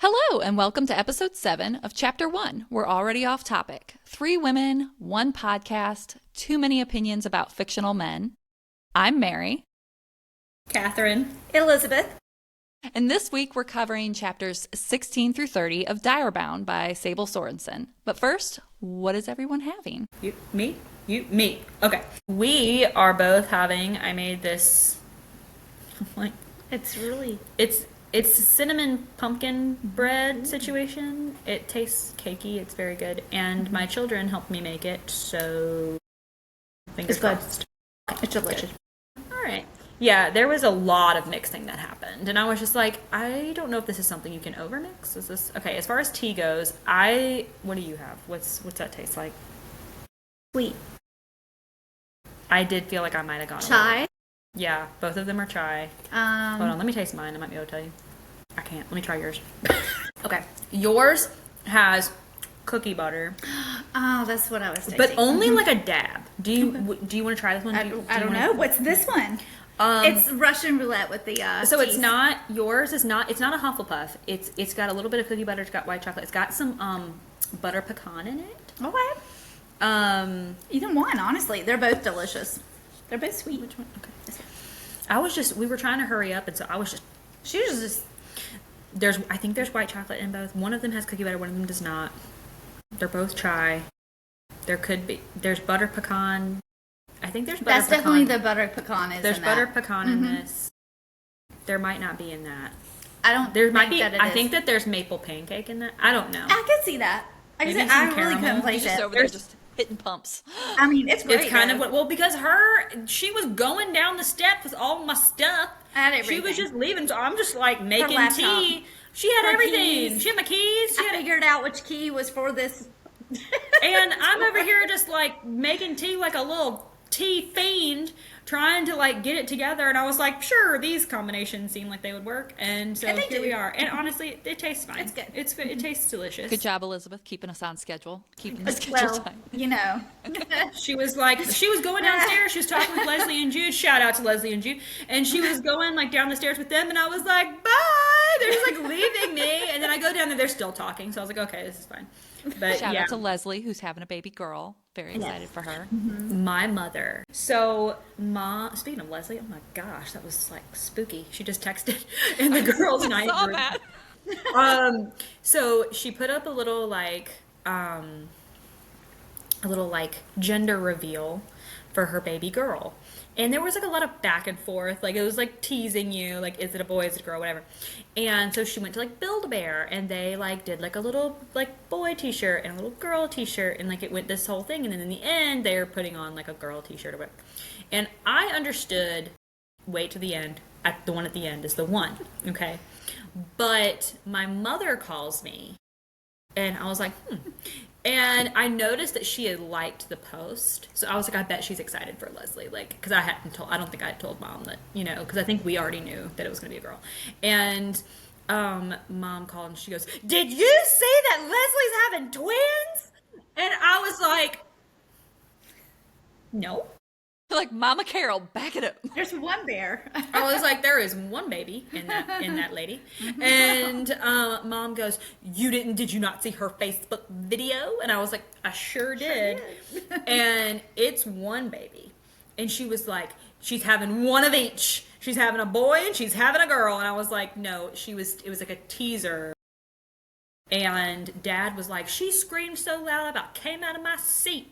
Hello, and welcome to episode 7 of chapter 1. We're already off topic. 3 women, 1 podcast, too many opinions about fictional men. I'm Mary. Catherine. Elizabeth. And this week we're covering chapters 16 through 30 of Direbound by Sable Sorensen. But first, what is everyone having? Me. Okay. We are both having, I made this, It's a cinnamon pumpkin bread situation. It tastes cakey. It's very good. And my children helped me make it, so fingers crossed. It's delicious. All right. Yeah, there was a lot of mixing that happened. And I was just like, I don't know if this is something you can overmix. Is this okay? As far as tea goes, what do you have? What's that taste like? Sweet. I did feel like I might have gone Chai. Yeah, both of them are chai. Hold on, let me taste mine. I might be able to tell you. I can't. Let me try yours. Okay. Yours has cookie butter. Oh, that's what I was tasting. But only like a dab. Do you want to try this one? I don't know. What's this one? It's Russian roulette with the So teas. it's not, yours is not, it's not a Hufflepuff. It's got a little bit of cookie butter, it's got white chocolate. It's got some butter pecan in it. Okay. Either one, honestly. They're both delicious. They're both sweet. Which one? Okay. We were trying to hurry up, and so She was just... I think there's white chocolate in both. One of them has cookie butter, one of them does not. They're both chai. There's butter pecan. I think there's butter That's pecan. definitely the butter pecan is There's in butter that. pecan in this. There might not be in that. I don't There think might be. that it I is. think that there's maple pancake in that. I don't know. I could see that. Maybe I some really caramel. couldn't place Just it. over there just hitting pumps. I mean, it's great. It's kind though. of well because she was going down the steps with all my stuff. And She everything. was just leaving, so I'm just like making laptop. tea. She had Her everything. keys. She had my keys. She I had, figured out which key was for this. and I'm over here just like making tea like a little tea fiend, trying to like get it together. And I was like, sure, these combinations seem like they would work. And so And they here do. we are. And honestly, it tastes fine. It's good. It's good. It tastes delicious. Good job, Elizabeth, keeping us on schedule. Keeping the schedule Well, time. you know. She was going downstairs. She was talking with Leslie and Jude. Shout out to Leslie and Jude. And she was going like down the stairs with them. And I was like, bye. They're just like leaving me. And then I go down there. They're still talking. So I was like, okay, this is fine. But Shout yeah, out to Leslie, who's having a baby girl. Very excited for her. my mother. So speaking of Leslie, oh my gosh, that was like spooky. She just texted in the girls' night Saw group. that. So she put up a little gender reveal for her baby girl. And there was like a lot of back and forth. Like it was like teasing you, like is it a boy, is it a girl, whatever. And so she went to like Build-A-Bear and they like did like a little like boy t-shirt and a little girl t-shirt and like it went this whole thing and then in the end they're putting on like a girl t-shirt or whatever. And I understood wait to the end. The one at the end is the one, okay? But my mother calls me and I was like, And I noticed that she had liked the post. So I was like, I bet she's excited for Leslie. Like, because I don't think I had told Mom that, because I think we already knew that it was going to be a girl. And Mom called and she goes, did you see that Leslie's having twins? And I was like, no. Like, Mama Carol, back it up. There's one bear. I was like, there is one baby in that lady. And Mom goes, did you not see her Facebook video? And I was like, I sure did. And it's one baby. And she was like, she's having one of each. She's having a boy and she's having a girl. And I was like, no, it was like a teaser. And Dad was like, she screamed so loud I about came out of my seat.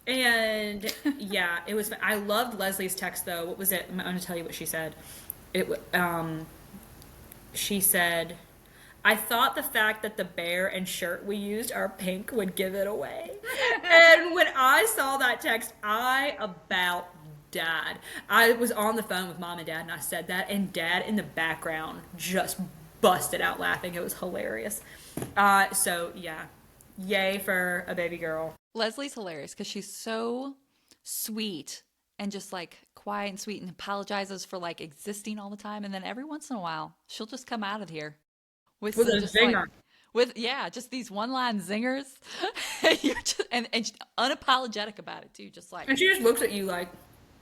And yeah, it was. I loved Leslie's text though. What was it? I'm going to tell you what she said. She said, "I thought the fact that the bear and shirt we used are pink would give it away." And when I saw that text, I about died. I was on the phone with Mom and Dad, and I said that, and Dad in the background just busted out laughing. It was hilarious. So yeah, yay for a baby girl. Leslie's hilarious because she's so sweet and just like quiet and sweet and apologizes for like existing all the time. And then every once in a while, she'll just come out of here with With some a just zinger. just these one-line zingers. You're just, and she's unapologetic about it too. Just like, And she just looks at you like,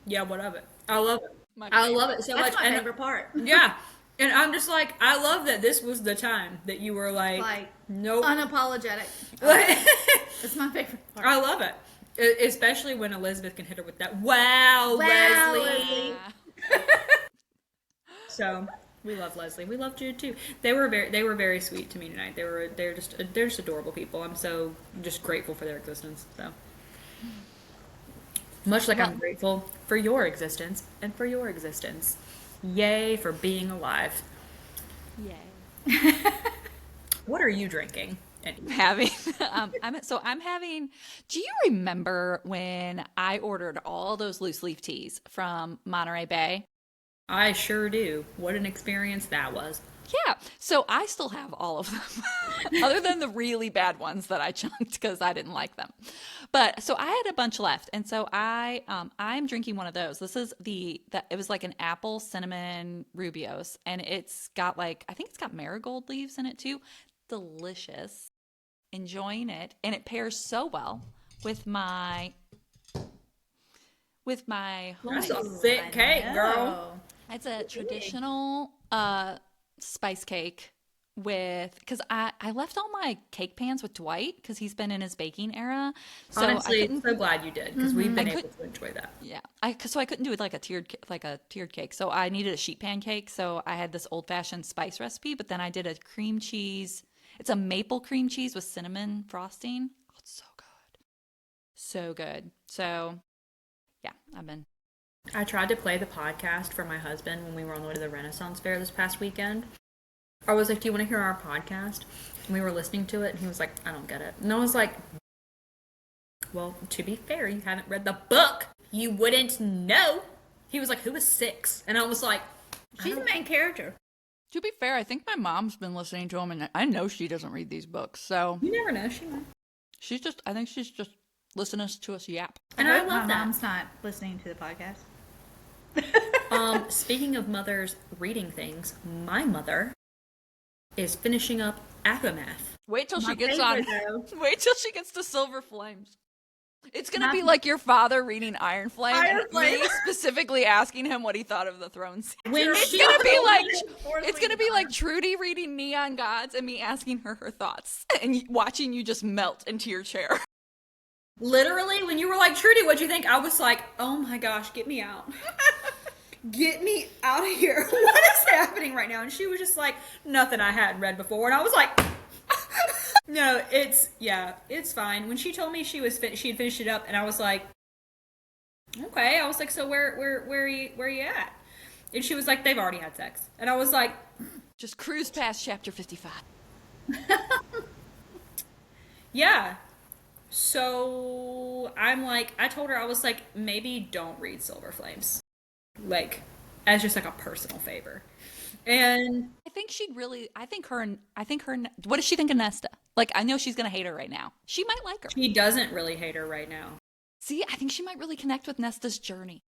yeah, what of it? I love it. I love it so That's much. my And favorite part. yeah. And I'm just like, I love that this was the time that you were like nope. Unapologetic. Like, It's my favorite part. I love it. Especially when Elizabeth can hit her with that, wow, Leslie. So we love Leslie. We love Jude too. They were very sweet to me tonight. They're just adorable people. I'm so just grateful for their existence. So much like I'm grateful for your existence and for your existence. Yay for being alive. Yay. What are you drinking? Having I'm having, do you remember when I ordered all those loose leaf teas from Monterey Bay? I sure do. What an experience that was. Yeah, so I still have all of them, other than the really bad ones that I chunked because I didn't like them. But so I had a bunch left, and so I'm drinking one of those. This is it was like an apple cinnamon Rubios, and it's got I think it's got marigold leaves in it too. Delicious, enjoying it, and it pairs so well with my That's a homemade. thick cake, girl. It's a traditional spice cake because I left all my cake pans with Dwight because he's been in his baking era. So Honestly, so glad you did because we've been able to enjoy that. Yeah, so I couldn't do it like a tiered cake. So I needed a sheet pan cake. So I had this old fashioned spice recipe, but then I did a cream cheese. It's a maple cream cheese with cinnamon frosting. Oh, it's so good, so good. So yeah, I tried to play the podcast for my husband when we were on the way to the Renaissance Fair this past weekend. I was like, do you want to hear our podcast? And we were listening to it, and he was like, I don't get it. And I was like, well, to be fair, you haven't read the book. You wouldn't know. He was like, who is 6? And I was like, She's the main character. To be fair, I think my mom's been listening to him, and I know she doesn't read these books. So you never know. She might. I think she's just listening to us yap. And I love my that. mom's not listening to the podcast. Speaking of mothers reading things, my mother is finishing up Akamath. Wait till My she gets favorite, on. Wait till she gets to Silver Flames. It's gonna be like your father reading Iron Flame, Iron and Flame. me specifically asking him what he thought of the throne scene. When It's she- gonna be like Trudy reading Neon Gods and me asking her thoughts and watching you just melt into your chair. Literally, when you were like, Trudy, what'd you think? I was like, oh my gosh, get me out. Get me out of here. What is happening right now? And she was just like, nothing I hadn't read before. And I was like, no, it's fine. When she told me she had finished it up, and I was like, okay. I was like, so where are you at? And she was like, they've already had sex. And I was like, Just cruise past chapter 55. yeah. So I'm like, I told her, I was like, maybe don't read Silver Flames. Like, as just like a personal favor. And I think what does she think of Nesta? Like, I know she's gonna hate her right now. She might like her. she doesn't really hate her right now. See, I think she might really connect with Nesta's journey.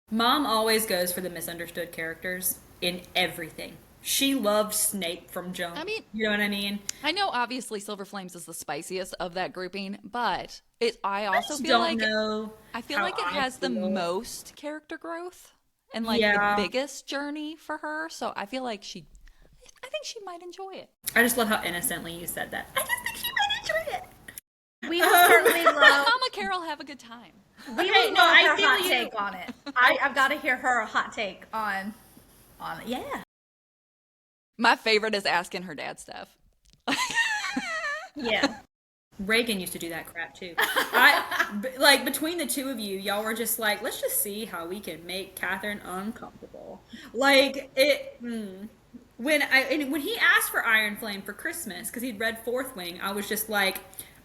Mom always goes for the misunderstood characters in everything. She loved Snape from jump. I mean, you know what I mean? I know obviously Silver Flames is the spiciest of that grouping, but I also just feel don't like know I feel how like it I has the feel. most character growth and like Yeah. the biggest journey for her. So I feel like I think she might enjoy it. I just love how innocently you said that. I just think she might enjoy it. We will certainly Let love. Mama Carol have a good time. We Okay, will no, love I her feel hot you. take on it. I've got to hear her hot take on it. Yeah. My favorite is asking her dad stuff. Yeah. Reagan used to do that crap too. Like between the two of you, y'all were just like, let's just see how we can make Catherine uncomfortable. Like it. When he asked for Iron Flame for Christmas because he'd read Fourth Wing, I was just like,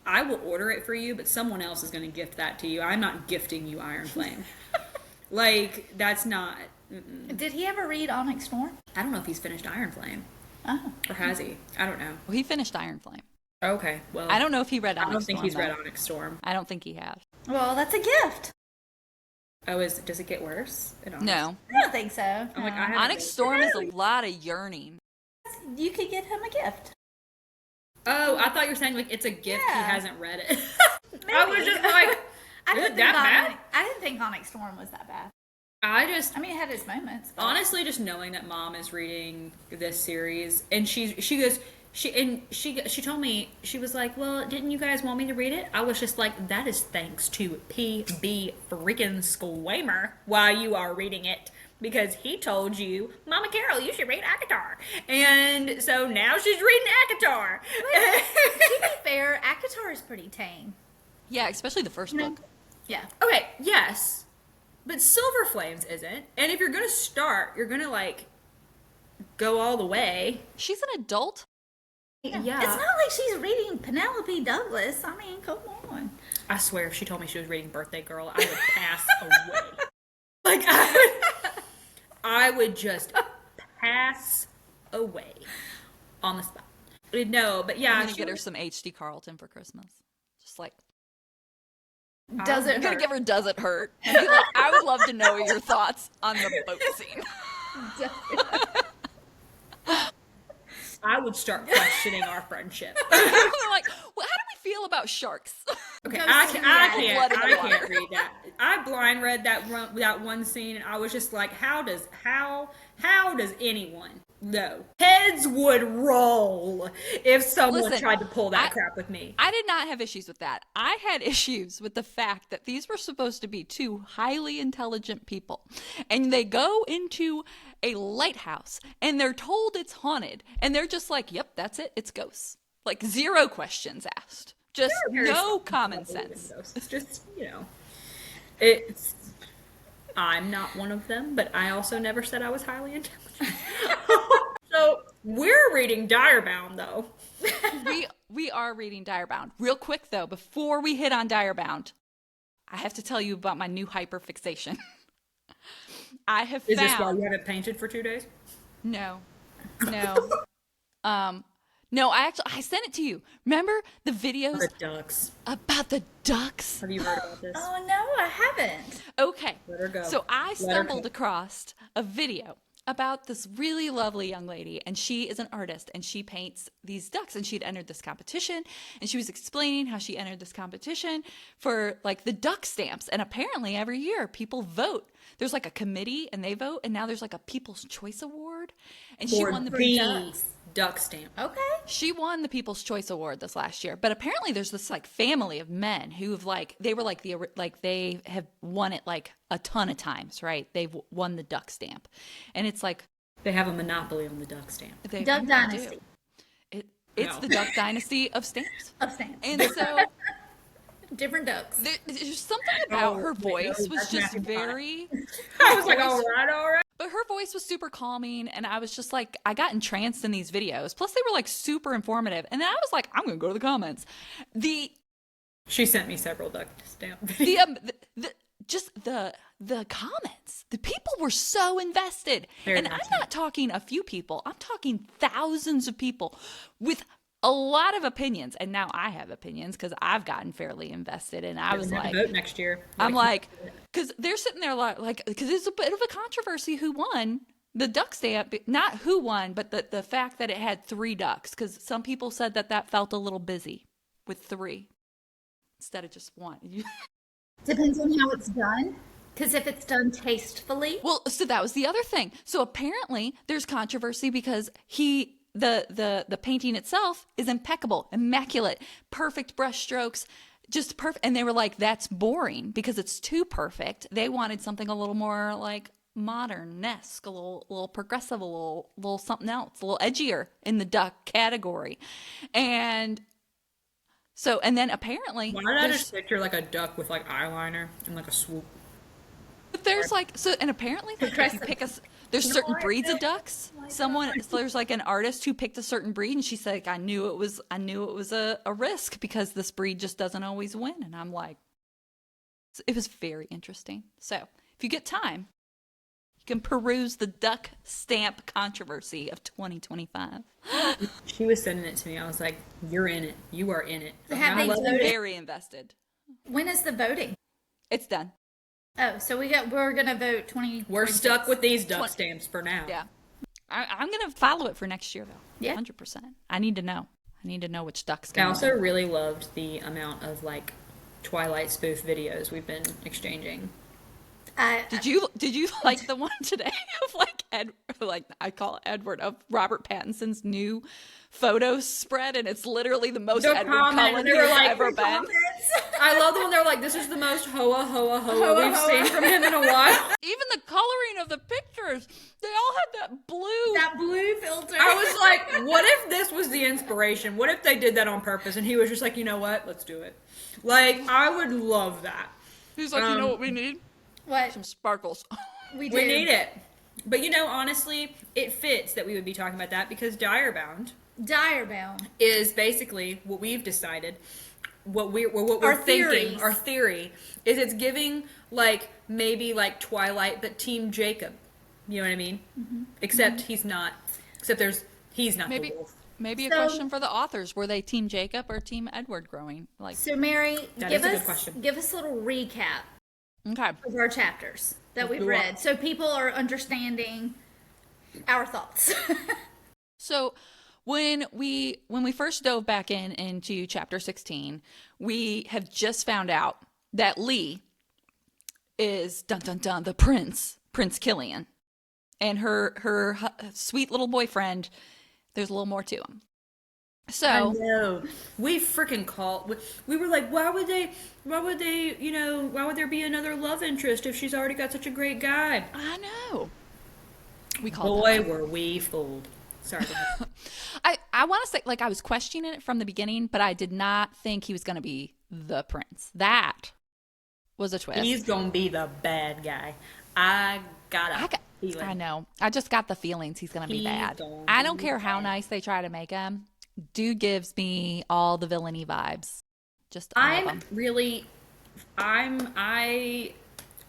I will order it for you, but someone else is going to gift that to you. I'm not gifting you Iron Flame. Like that's not. Did he ever read Onyx Storm? I don't know if he's finished Iron Flame Oh. or has he? I don't know. Well, he finished Iron Flame. Okay, well, I don't know if he read Onyx I don't think Storm, he's read though. Onyx Storm. I don't think he has. Well, that's a gift. Oh, does it get worse? In Onyx? No. I don't think so. I'm like, I haven't Onyx read- Storm is a lot of yearning. You could get him a gift. Oh, I thought you were saying like it's a gift Yeah. he hasn't read it. I Maybe. was just like, I is didn't it that bad? I didn't think Onyx Storm was that bad. I mean, it had its moments. But... honestly, just knowing that Mom is reading this series, and she goes, she told me, she was like, well, didn't you guys want me to read it? I was just like, that is thanks to PB freaking Squamer while you are reading it, because he told you, Mama Carol, you should read ACOTAR, and so now she's reading ACOTAR. To be fair, ACOTAR is pretty tame. Yeah, especially the first book. Yeah. Okay, yes, but Silver Flames isn't, and if you're gonna start, you're gonna like go all the way. She's an adult. Yeah. It's not like she's reading Penelope Douglas. I mean, come on. I swear, if she told me she was reading Birthday Girl, I would pass away. Like, I would just pass away on the spot. No, but yeah. I'm gonna get her some HD Carlton for Christmas. Just like, Does it I'm gonna hurt? give her Does It Hurt? And be like, I would love to know your thoughts on the boat scene. I would start questioning our friendship. I'm like, well, how do we feel about sharks? Okay, Go I see can't that. Blood in the read water. that. I blind read that one scene, and I was just like, how does anyone know? Heads would roll if someone Listen, tried to pull that crap with me. I did not have issues with that. I had issues with the fact that these were supposed to be two highly intelligent people, and they go into a lighthouse, and they're told it's haunted, and they're just like, yep, that's it, it's ghosts. Like, zero questions asked. Just no common sense. It's just, it's. I'm not one of them, but I also never said I was highly intelligent. So we're reading Direbound, though. We are reading Direbound. Real quick though, before we hit on Direbound, I have to tell you about my new hyperfixation. I have Is found. this why you haven't painted for 2 days? No. No, I sent it to you. Remember the videos The ducks. about the ducks? Have you heard about this? Oh, no, I haven't. Okay. Let her go. So I Let her stumbled go. across a video about this really lovely young lady, and she is an artist, and she paints these ducks, and she'd entered this competition, and she was explaining how she entered this competition for like the duck stamps, and apparently every year people vote. There's like a committee, and they vote, and now there's like a People's Choice Award, and she won the duck stamp. Okay. She won the People's Choice Award this last year, but apparently there's this like family of men who've like they have won it like a ton of times, right? They've won the duck stamp, and it's like They have a monopoly on the duck stamp. they Duck do. Dynasty. It's No. the Duck Dynasty of stamps, Of stamps. and so Different ducks. there's something about her wait, voice no, was that's just Matthew very. I was like, all right. But her voice was super calming, and I was just like, I got entranced in these videos. Plus, they were like super informative, and then I was like, I'm gonna go to the comments. She sent me several duck stamp the videos. the comments, the people were so invested. Very And I'm invested. not talking a few people, I'm talking thousands of people with a lot of opinions. And now I have opinions because I've gotten fairly invested, and I was like, vote next year. I'm like, because they're sitting there like, because it's a bit of a controversy who won the duck stamp, not who won, but the fact that it had 3 ducks, because some people said that felt a little busy with 3 instead of just 1. Depends on how it's done. Because if it's done tastefully. Well, so that was the other thing. So apparently there's controversy because the painting itself is impeccable, immaculate, perfect brush strokes, just perfect. And they were like, that's boring because it's too perfect. They wanted something a little more like modern-esque, a little progressive, a little something else, a little edgier in the duck category. And so, and then apparently Why did I just picture like a duck with like eyeliner and like a swoop? But there's like, so, and apparently like, if you pick there's certain breeds of ducks. So there's like an artist who picked a certain breed, and she said, like, I knew it was a risk because this breed just doesn't always win. And I'm like, it was very interesting. So if you get time, you can peruse the duck stamp controversy of 2025. She was sending it to me. I was like, you're in it. You are in it. Have they I love voted? Very invested. When is the voting? It's done. Oh, so we're gonna vote 20. We're stuck with these duck 20 stamps for now. Yeah. I'm going to follow it for next year, though. Yeah. 100%. I need to know. I need to know which duck's I going also really loved the amount of like Twilight spoof videos we've been exchanging. Did you like the one today of like like I call it Edward, of Robert Pattinson's new photo spread, and it's literally the most The Edward comment, Cullen they were he's like, ever the been. I love the one they're like, this is the most hoa we've seen from him in a while. Even the coloring of the pictures, they all had that blue. That blue filter. I was like, what if this was the inspiration? What if they did that on purpose? And he was just like, you know what? Let's do it. Like, I would love that. He's like, you know what we need? What? Some sparkles. We We need it. But honestly, it fits that we would be talking about that because Direbound Direbound. is basically what we've decided. What we're Our thinking, theories. our theory is it's giving like maybe like Twilight, but Team Jacob. You know what I mean? Mm-hmm. Except he's not. Except he's not Maybe the wolf. maybe a So- question for the authors: were they Team Jacob or Team Edward growing? Like, So, Mary, That give is a good us question. give us a little recap okay, of our chapters that we've do it. read, so people are understanding our thoughts. so when we first dove back into chapter 16, we have just found out that Lee is dun dun dun the Prince Killian, and her sweet little boyfriend. There's a little more to him. So No, we freaking called. We were like, why would they? Why would there be another love interest if she's already got such a great guy? I know we called Boy, them. were we fooled. Sorry. Go ahead. I want to say, like, I was questioning it from the beginning, but I did not think he was going to be the prince. That was a twist. He's gonna be the bad guy. I got a feeling. I know. I just got the feelings he's going to be He's bad. gonna I don't be care how bad. nice they try to make him. Dude gives me all the villainy vibes. Just all of I'm them. really,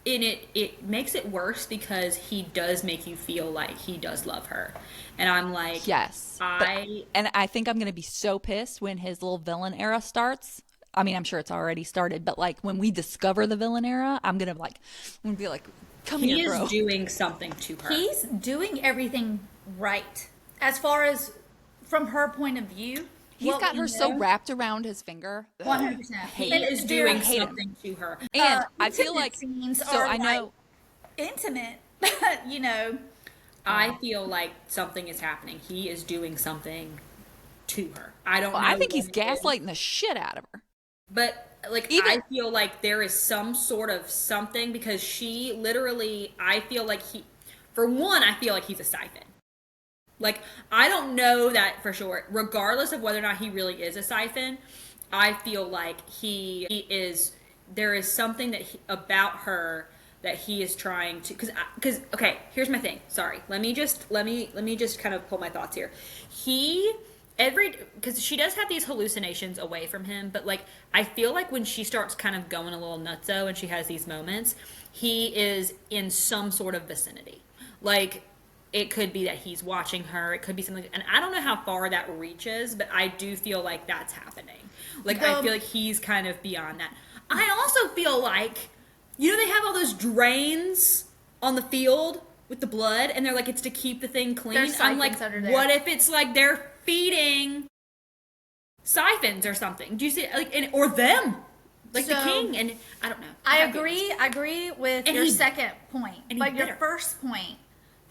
it makes it worse because he does make you feel like he does love her. And I'm like, Yes. And I think I'm going to be so pissed when his little villain era starts. I mean, I'm sure it's already started, but like when we discover the villain era, I'm going to be like, come he here, bro. is doing something to her. He's doing everything right as far as from her point of view. He's what got we her so know, wrapped around his finger. 100%. He And is they're- doing hate him. something to her. And I feel intimate like, scenes so are I know. like intimate, you know. I feel like something is happening. He is doing something to her. I don't know. I think he's what it is, gaslighting the shit out of her. but like I feel like there is some sort of something because she literally. I feel like for one, I feel like he's a siphon. Like I don't know that for sure. Regardless of whether or not he really is a siphon, I feel like he is. There is something about her that he is trying to because okay, here's my thing. Sorry, let me just kind of pull my thoughts here. Because she does have these hallucinations away from him, but like I feel like when she starts kind of going a little nutso and she has these moments, he is in some sort of vicinity. Like it could be that he's watching her, it could be something, and I don't know how far that reaches, but I do feel like that's happening. Like I feel like he's kind of beyond that. I also feel like they have all those drains on the field with the blood, and they're like, it's to keep the thing clean. There's I'm like, siphons under there. what if it's like they're feeding siphons or something? Do you see, or them, like the So, king? And I don't know. I have agree. I agree with And your he- second point, and he but your bit her. first point,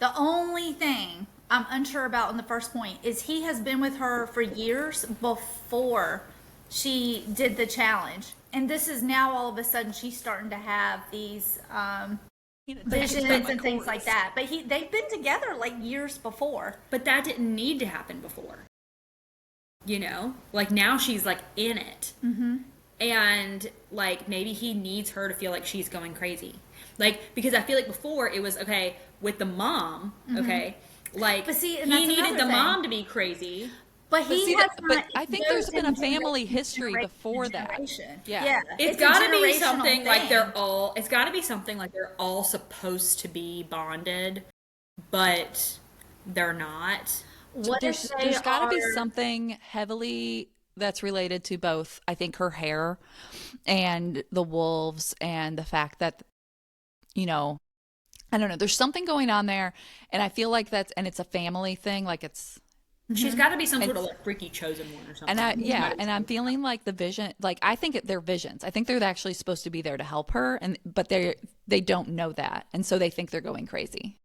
the only thing I'm unsure about in the first point is he has been with her for years before she did the challenge, and this is now all of a sudden she's starting to have these visions and things like that. But they've been together like years before. But that didn't need to happen before. Like now she's like in it. Mm-hmm. And like maybe he needs her to feel like she's going crazy. Like, because I feel like before it was, okay, with the mom, okay, like But see, and he that's needed another the thing. mom to be crazy. But But, he see, has but not I think there's goes been a in family generation history to before that. generation. Yeah. It's a got to be generational something like thing. it's got to be something like they're all supposed to be bonded, but they're not. What There's if they got to be are- something heavily that's related to both, I think, her hair and the wolves, and the fact that, I don't know, there's something going on there, and I feel like it's a family thing, like it's She's got to be some sort of like freaky chosen one or something. And I'm feeling like the vision, like I think they're visions. I think they're actually supposed to be there to help her, but they don't know that, and so they think they're going crazy.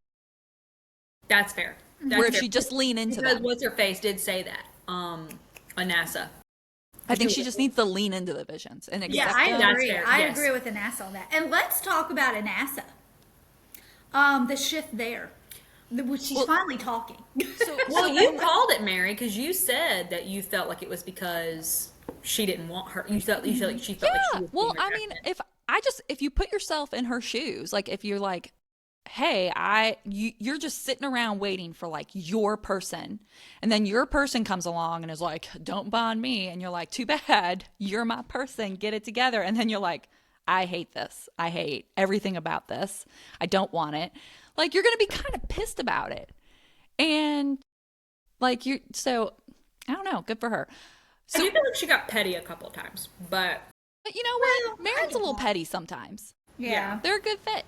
That's fair. Where if she just lean into them. What's her face did say that. Anassa. I think she just needs to lean into the visions and accept Yeah, I them. agree. fair, I yes. agree with Anassa on that. And let's talk about Anassa. The shift there. She's finally talking. Well, you called it, Mary, because you said that you felt like it was because she didn't want her. You felt like she felt like she was Well, being I mean, rejected. if you put yourself in her shoes, like if you're like, hey, you're just sitting around waiting for like your person, and then your person comes along and is like, don't bond me, and you're like, too bad, you're my person, get it together, and then you're like, I hate this, I hate everything about this, I don't want it. Like you're gonna be kind of pissed about it, and like so I don't know, good for her. So I do feel like she got petty a couple of times, but you know what, Marin's a little petty sometimes. Yeah. They're a good fit.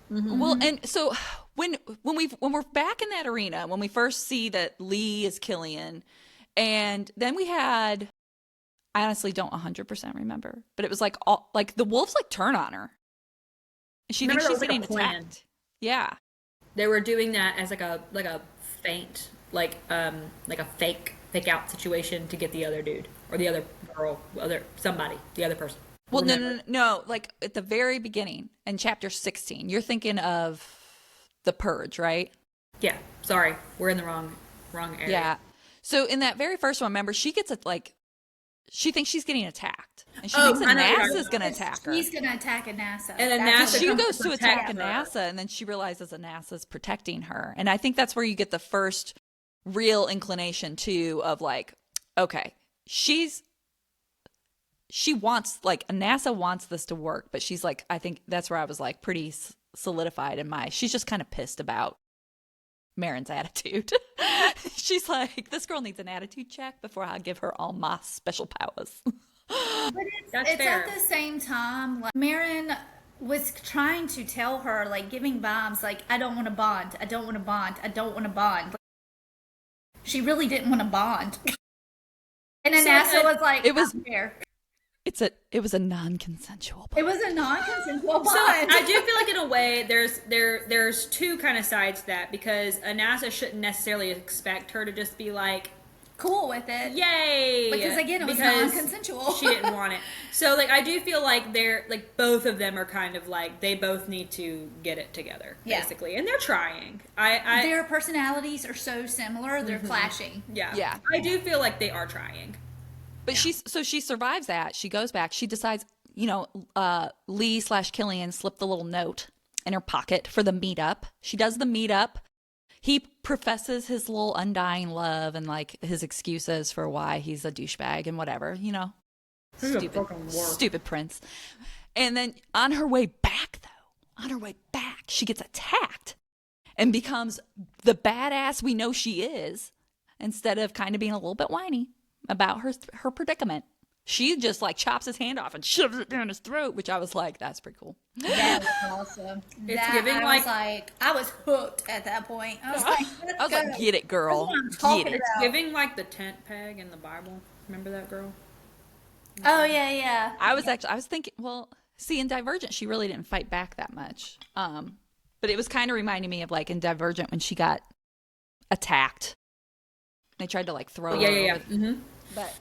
Well, and so when we're back in that arena, when we first see that Lee is Killian, and then we had, I honestly don't 100% remember, but it was like the wolves like turn on her. She Remember thinks she's that was, like, getting a plan. attacked. Yeah. they were doing that as like a feint, like a fake out situation to get the other dude or the other girl, the other person. Well, no. Like at the very beginning in chapter 16, you're thinking of the Purge, right? Yeah. Sorry, we're in the wrong area. Yeah. So in that very first one, remember, she gets she thinks she's getting attacked, and she thinks Anasa's going to attack her. He's going to attack Anassa. And then That's She what- goes to attack her. Anassa, and then she realizes Anasa's protecting her. And I think that's where you get the first real inclination too of like, okay, she wants, like, Anassa wants this to work, but she's like, I think that's where I was like pretty solidified in she's just kind of pissed about Marin's attitude. She's like, this girl needs an attitude check before I give her all my special powers. But That's it's fair. at the same time, like, Marin was trying to tell her, like, giving vibes, like, I don't want to bond. I don't want to bond. I don't want to bond. She really didn't want to bond. And Anassa was like, it was- I'm here. It was a non-consensual It was a non-consensual bond. So I do feel like in a way there's two kind of sides to that, because Anassa shouldn't necessarily expect her to just be like, cool with it. yay, Because, again, it was because non-consensual. She didn't want it. So like I do feel like they're like both of them are kind of like they both need to get it together, Yeah. basically, and they're trying. Their personalities are so similar, they're clashing. Yeah. I do feel like they are trying. But she survives that. She goes back. She decides, Lee/Killian slipped the little note in her pocket for the meetup. She does the meetup. He professes his little undying love and like his excuses for why he's a douchebag and whatever, stupid prince. And then on her way back, she gets attacked and becomes the badass we know she is, instead of kind of being a little bit whiny about her predicament. She just like chops his hand off and shoves it down his throat, which I was like, that's pretty cool. That was awesome. I was hooked at that point. I was like, Get it, girl. Get it. It's giving like the tent peg in the Bible. Remember that girl? oh yeah. I was thinking, well, see, in Divergent, she really didn't fight back that much. But it was kind of reminding me of like in Divergent when she got attacked. They tried to like throw her. Yeah. over. But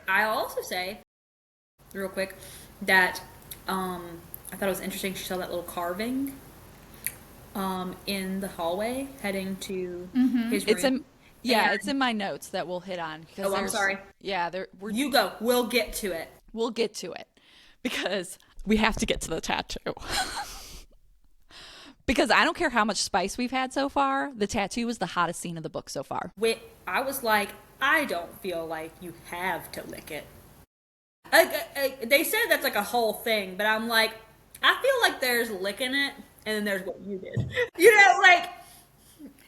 I also say, real quick, that I thought it was interesting. She saw that little carving in the hallway heading to his room. It's in my notes that we'll hit on. Oh, I'm sorry. Yeah, You go. We'll get to it. We'll get to it because we have to get to the tattoo. Because I don't care how much spice we've had so far, the tattoo was the hottest scene of the book so far. I was like, I don't feel like you have to lick it. They said that's like a whole thing, but I'm like, I feel like there's licking it, and then there's what you did.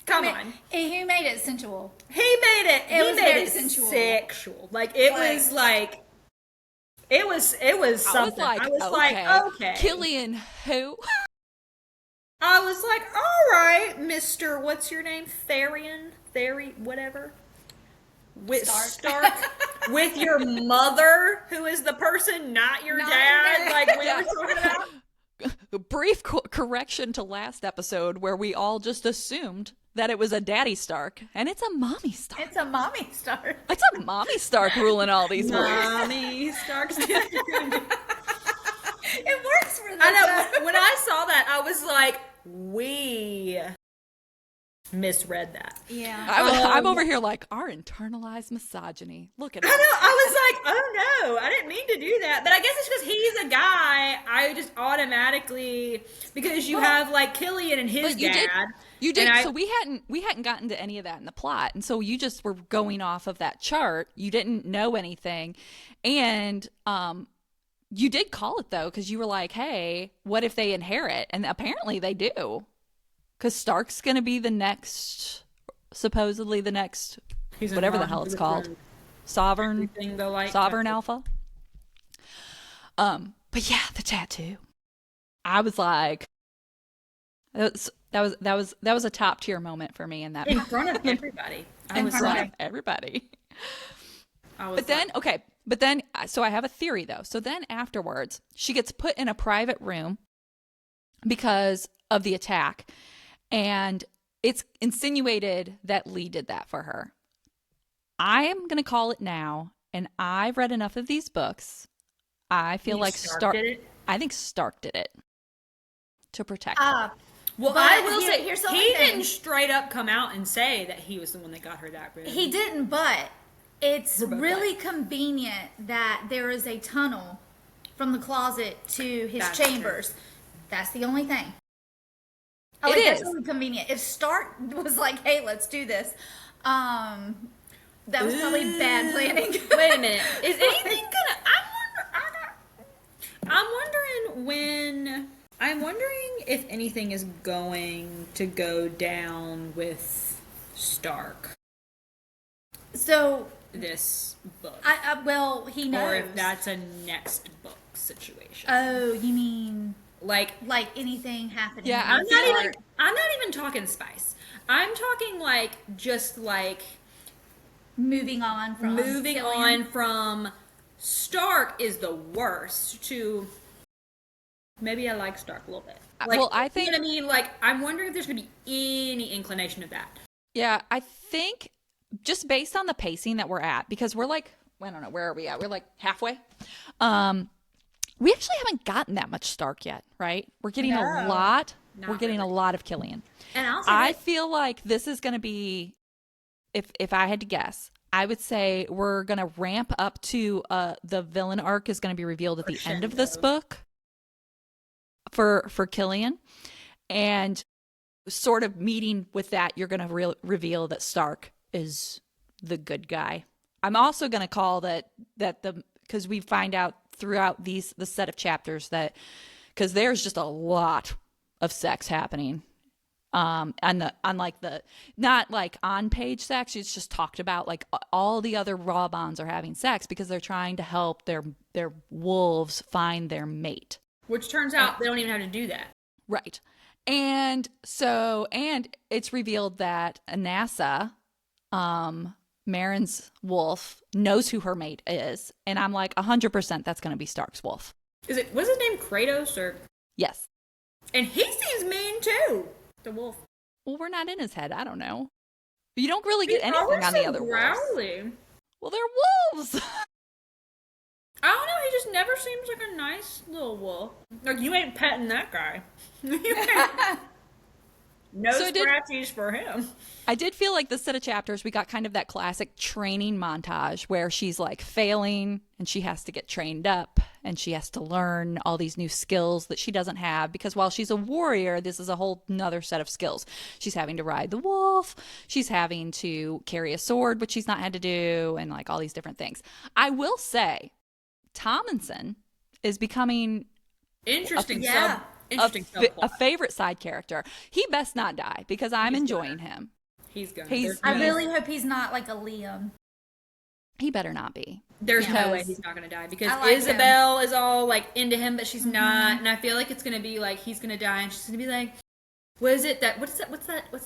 Come on. He made it sensual. He made it. It was very sensual. sensual. Like it was like. It was something. I was like, okay. Killian who? I was like, all right, Mr. What's your name? Therian? Theory, whatever. With Stark. with your mother, who is the person, not your dad, like we were talking about. A brief correction to last episode where we all just assumed that it was a daddy Stark, and it's a mommy Stark. It's a mommy Stark. It's a mommy Stark ruling all these movies. Mommy Stark's It works for this. I know. When I saw that, I was like, we misread that. Yeah. I'm over here like, our internalized misogyny. Look at I us. know. I was like, oh no, I didn't mean to do that. But I guess it's because he's a guy. I just automatically, because you have like Killian and his But you dad. You did. and So we hadn't gotten to any of that in the plot, and so you just were going off of that chart. You didn't know anything, and you did call it though, because you were like, "Hey, what if they inherit?" And apparently they do, because Stark's going to be the next, supposedly the next, He's in whatever the line hell for it's the called, throne. sovereign, Everything the like sovereign alpha. But yeah, the tattoo. I was like, that was a top tier moment for me in that. in front of everybody. I In was front like, of everybody. but then, so I have a theory though. So then afterwards, she gets put in a private room because of the attack, and it's insinuated that Lee did that for her. I am going to call it now, and I've read enough of these books. I feel like Stark did it? I think Stark did it to protect her. Well, But I will say, here's the he only thing. didn't straight up come out and say that he was the one that got her that room. He didn't, but it's We're both really convenient that there is a tunnel from the closet to his That's chambers. That's the only thing. It That's is. really convenient. If Stark was like, "Hey, let's do this," that was probably bad planning. Wait a minute. Is anything gonna? I'm wondering if anything is going to go down with Stark So, this book, well, he knows. or if that's a next book situation. Oh, you mean like anything happening? Yeah, in Stark? I'm not even talking spice. I'm talking like just like moving on from moving Killian. on from Stark is the worst to maybe I like Stark a little bit. Like, Well, I think- you know what I mean. Like, I'm wondering if there's gonna be any inclination of that. Yeah, I think just based on the pacing that we're at, because we're like, I don't know, where are we at? We're like halfway. We actually haven't gotten that much Stark yet, right? We're getting a lot. Not We're getting a lot of Killian. And also, I feel like this is going to be, if I had to guess, I would say we're going to ramp up to the villain arc is going to be revealed at the end of this book for Killian, and sort of meeting with that, you're going to reveal that Stark is the good guy. I'm also going to call that because we find out throughout the set of chapters that because there's just a lot of sex happening. Unlike the not like on page sex, it's just talked about like all the other raw bonds are having sex because they're trying to help their wolves find their mate. which turns out they don't even have to do that. Right. And it's revealed that Anassa, Marin's wolf, knows who her mate is. And I'm like 100% that's going to be Stark's wolf. Was his name Kratos or? Yes. And he seems mean too. The wolf. Well, we're not in his head. I don't know. You don't really get He's anything always on the so other wolves. growly. Well, they're wolves. I don't know. He just never seems like a nice little wolf. Like you ain't petting that guy. No So scratchies for him. I did feel like this set of chapters, we got kind of that classic training montage where she's like failing and she has to get trained up and she has to learn all these new skills that she doesn't have because while she's a warrior, this is a whole nother set of skills. She's having to ride the wolf. She's having to carry a sword, which she's not had to do, and like all these different things. I will say, Tomlinson is becoming Interesting Yeah. a favorite side character. He best not die because I'm enjoying him. He's going. I really hope he's not like a Liam. He better not be. There's no way Because- he's not going to die because I like Isabel is all like into him, but she's not. And I feel like it's going to be like he's going to die, and she's going to be like, Was it that? What's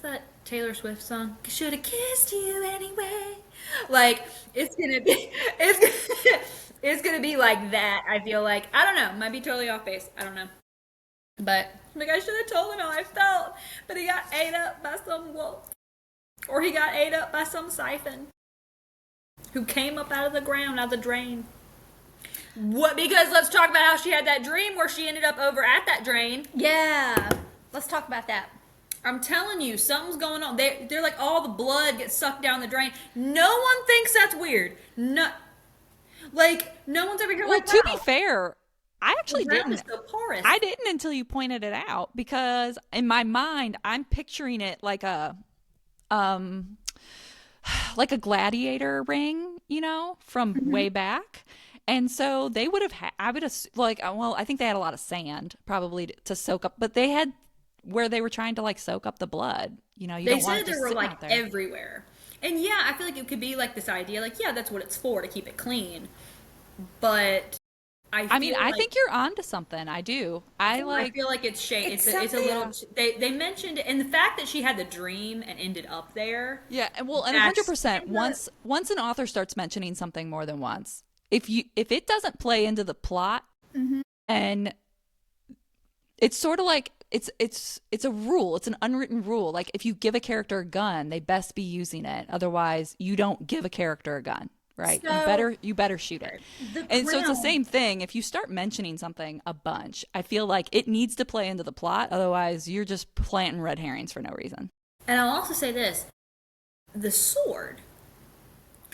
that Taylor Swift song? Should have kissed you anyway. Like it's gonna be, it's gonna be like that. I feel like I don't know. Might be totally off base. I don't know. But like I should have told him how I felt, but he got ate up by some wolf, or he got ate up by some siphon who came up out of the ground, out of the drain. What? Because let's talk about how she had that dream where she ended up over at that drain. Yeah. Let's talk about that. I'm telling you, something's going on. They're like all the blood gets sucked down the drain. No one thinks that's weird. No, like no one's ever here. Well, Like, to wow, be fair, I actually the ground didn't. is so porous. I didn't until you pointed it out because in my mind I'm picturing it um like a gladiator ring, from way back. And so they would have I would have well, I think they had a lot of sand probably to soak up, but they had where they were trying to like soak up the blood. You They don't want said it there just were sitting like out there. everywhere. And yeah, I feel like it could be like this idea, like, yeah, that's what it's for, to keep it clean. But I mean, feel I like think you're onto something. I do. I I feel like it's shade. It's It's a something. little. They mentioned it, and the fact that she had the dream and ended up there. Yeah, well, and That's 100%. Once an author starts mentioning something more than once, if it doesn't play into the plot, and it's sort of like it's a rule. It's an unwritten rule. Like if you give a character a gun, they best be using it. Otherwise, you don't give a character a gun, right? So You better shoot it. the And so it's the crown. same thing. If you start mentioning something a bunch, I feel like it needs to play into the plot. Otherwise, you're just planting red herrings for no reason. And I'll also say this: the sword.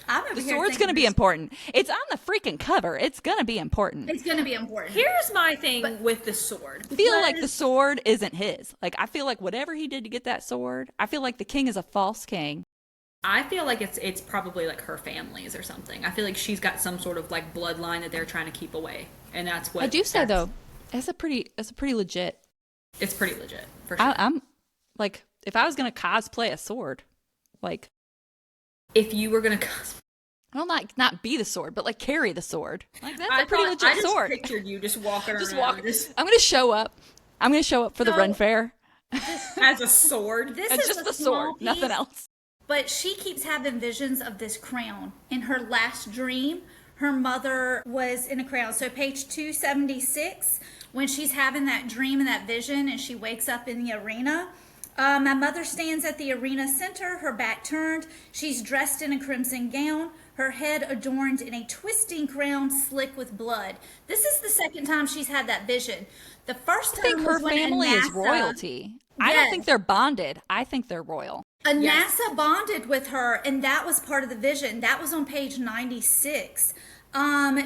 I'm over The here sword's thinking going to be important. It's on the freaking cover. It's going to be important. It's going to be important. Here's my thing with the sword. I feel like the Because sword isn't his. Like I feel like whatever he did to get that sword, I feel like the king is a false king. I feel like it's probably like her family's or something. I feel like she's got some sort of like bloodline that they're trying to keep away, and that's what I do say that's- though, it's a pretty legit. It's pretty legit for sure. I'm like, if I was gonna cosplay a sword, like, If you were gonna, I don't like not be the sword, but like carry the sword. Like that's I a pretty thought- legit I just sword. pictured you just walking Just around walk. I'm gonna show up. I'm gonna show up for the No. Ren Fair. as a sword. This And is just a the small sword, nothing piece, else. But she keeps having visions of this crown. In her last dream, her mother was in a crown. So page 276, when she's having that dream and that vision and she wakes up in the arena, my mother stands at the arena center, her back turned. She's dressed in a crimson gown, her head adorned in a twisting crown slick with blood. This is the second time she's had that vision. The first I time think her was when family is Anassa- royalty. I don't Yes. think they're bonded. I think they're royal. Anassa bonded with her, and that was part of the vision. That was on page 96.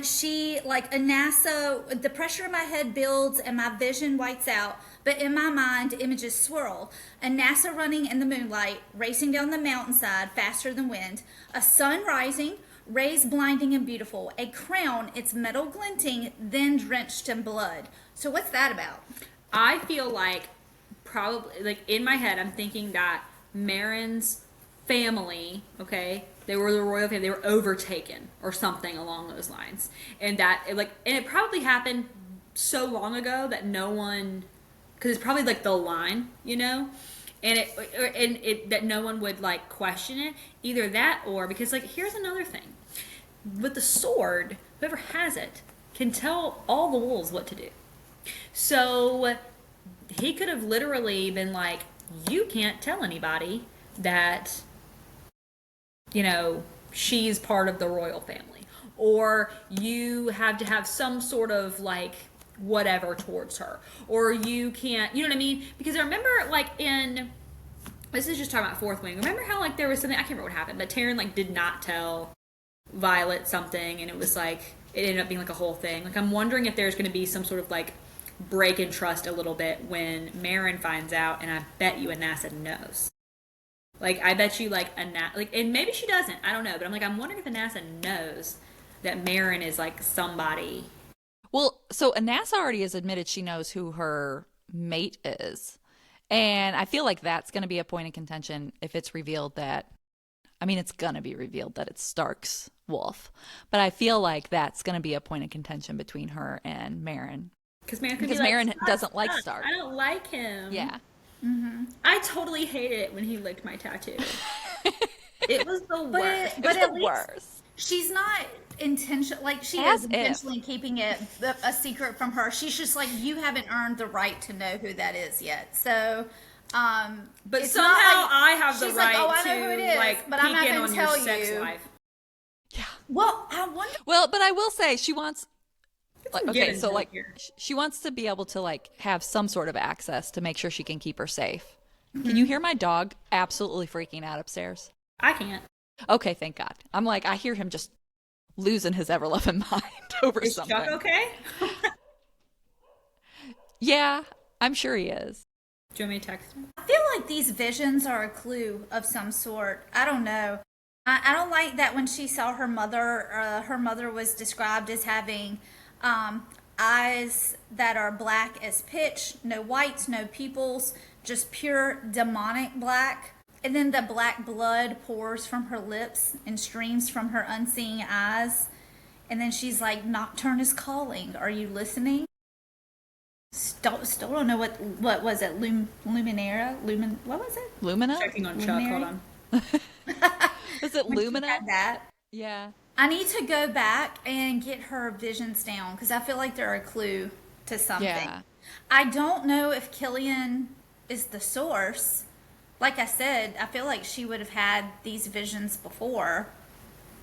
She like Anassa. The pressure in my head builds, and my vision whites out. But in my mind, images swirl. Anassa running in the moonlight, racing down the mountainside faster than wind. A sun rising, rays blinding and beautiful. A crown, its metal glinting, then drenched in blood. So what's that about? I feel like probably like in my head, I'm thinking that Marin's family, okay, they were the royal family, they were overtaken or something along those lines, and that and it probably happened so long ago that no one, because it's probably like the line, and it that no one would like question it, either that or because like here's another thing with the sword, whoever has it can tell all the wolves what to do. So he could have literally been like, you can't tell anybody that, she's part of the royal family. Or you have to have some sort of like whatever towards her. Or you can't, you know what I mean? Because I remember like this is just talking about Fourth Wing. Remember how like there was something, I can't remember what happened, but Taryn like did not tell Violet something and it was like, it ended up being like a whole thing. Like I'm wondering if there's going to be some sort of like break in trust a little bit when Marin finds out, and I bet you Anassa knows. Like I bet you like and maybe she doesn't. I don't know, but I'm wondering if Anassa knows that Marin is like somebody. Well, so Anassa already has admitted she knows who her mate is. And I feel like that's going to be a point of contention if it's revealed that, I mean, it's going to be revealed that it's Stark's wolf. But I feel like that's going to be a point of contention between her and Marin. Because Marin Because Marin doesn't like Stark. I don't like him. Yeah. I totally hated it when he licked my tattoo. It was the worst. It's But the at least worst. she's not intention like she As is if. intentionally keeping it a secret from her. She's just like, you haven't earned the right to know who that is yet. So, But it's somehow not like, I have the she's right like, oh, I know who it to is, like but I'm not peek in going on to your tell sex you. life. Yeah. Well, I wonder. Well, but I will say she wants like, some okay, give so and like take here. she wants to be able to like have some sort of access to make sure she can keep her safe. Can you hear my dog absolutely freaking out upstairs? I can't. Okay, thank God. I'm like, I hear him just losing his ever loving mind over Is something. Chuck okay? Yeah, I'm sure he is. Do you want me to text him? I feel like these visions are a clue of some sort. I don't know. I don't like that when she saw her mother was described as having eyes that are black as pitch, no whites, no pupils, just pure demonic black. And then the black blood pours from her lips and streams from her unseeing eyes. And then she's like, Nocturne is calling. Are you listening? Still don't know what was it? Luminera? What was it? Lumina? Checking on Chuck. Luminary? Hold on. Is it Lumina? Had that. Yeah. I need to go back and get her visions down because I feel like they're a clue to something. Yeah. I don't know if Killian is the source. Like I said, I feel like she would have had these visions before.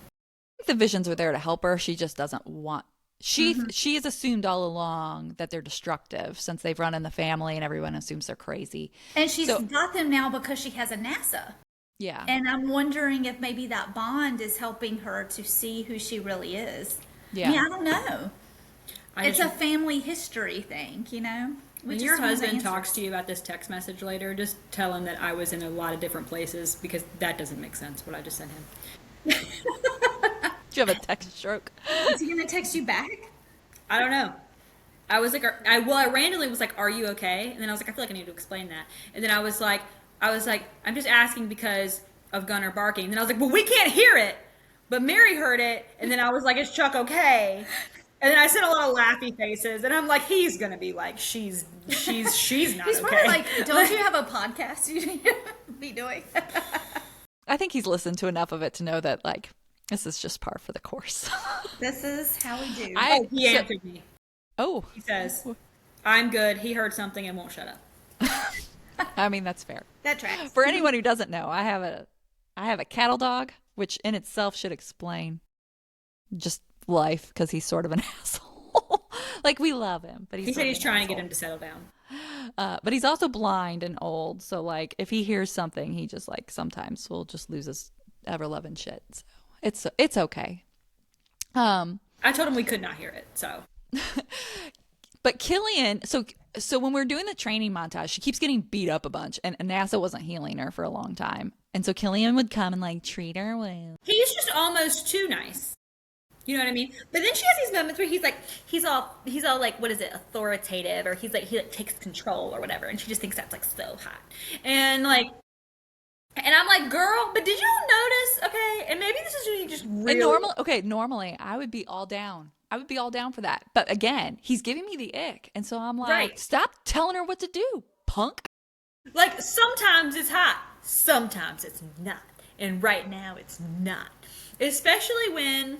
I think the visions are there to help her. She just doesn't want. She has assumed all along that they're destructive since they've run in the family and everyone assumes they're crazy. And she's So- got them now because she has a NASA. Yeah. And I'm wondering if maybe that bond is helping her to see who she really is. Yeah. I mean, I don't know. It's a just- family history thing, you know? When your husband talks to you about this text message later, just tell him that I was in a lot of different places because that doesn't make sense what I just sent him. Do you have a text stroke? Is he going to text you back? I don't know. I was like, I randomly was like, "Are you okay?" And then I was like, I feel like I need to explain that. And then I was like, I'm just asking because of Gunnar barking. And then I was like, well, we can't hear it, but Mary heard it. And then I was like, is Chuck okay? And then I sent a lot of laughy faces, and I'm like, he's gonna be like, she's not He's okay. probably like, don't you have a podcast you need to be doing? I think he's listened to enough of it to know that like this is just par for the course. This is how we do. He answered me. Oh, He says, I'm good. He heard something and won't shut up. I mean that's fair. That tracks. For anyone who doesn't know, I have a cattle dog, which in itself should explain just life because he's sort of an asshole. Like we love him, but He said he's trying to get him to settle down. But he's also blind and old, so like if he hears something, he just like sometimes will just lose his ever loving shit. So it's okay. I told him we could not hear it, so. But Killian, so when we're doing the training montage, she keeps getting beat up a bunch, and NASA wasn't healing her for a long time, and so Killian would come and like treat her well. He's just almost too nice. You know what I mean? But then she has these moments where he's all like, what is it, authoritative, or he takes control or whatever, and she just thinks that's like so hot. And I'm like, girl, but did you notice? Okay, and maybe this is really just really Normally I would be all down. I would be all down for that. But again, he's giving me the ick, and so I'm like, Right. Stop telling her what to do, punk. like sometimes it's hot, sometimes it's not, and right now it's not. Especially when.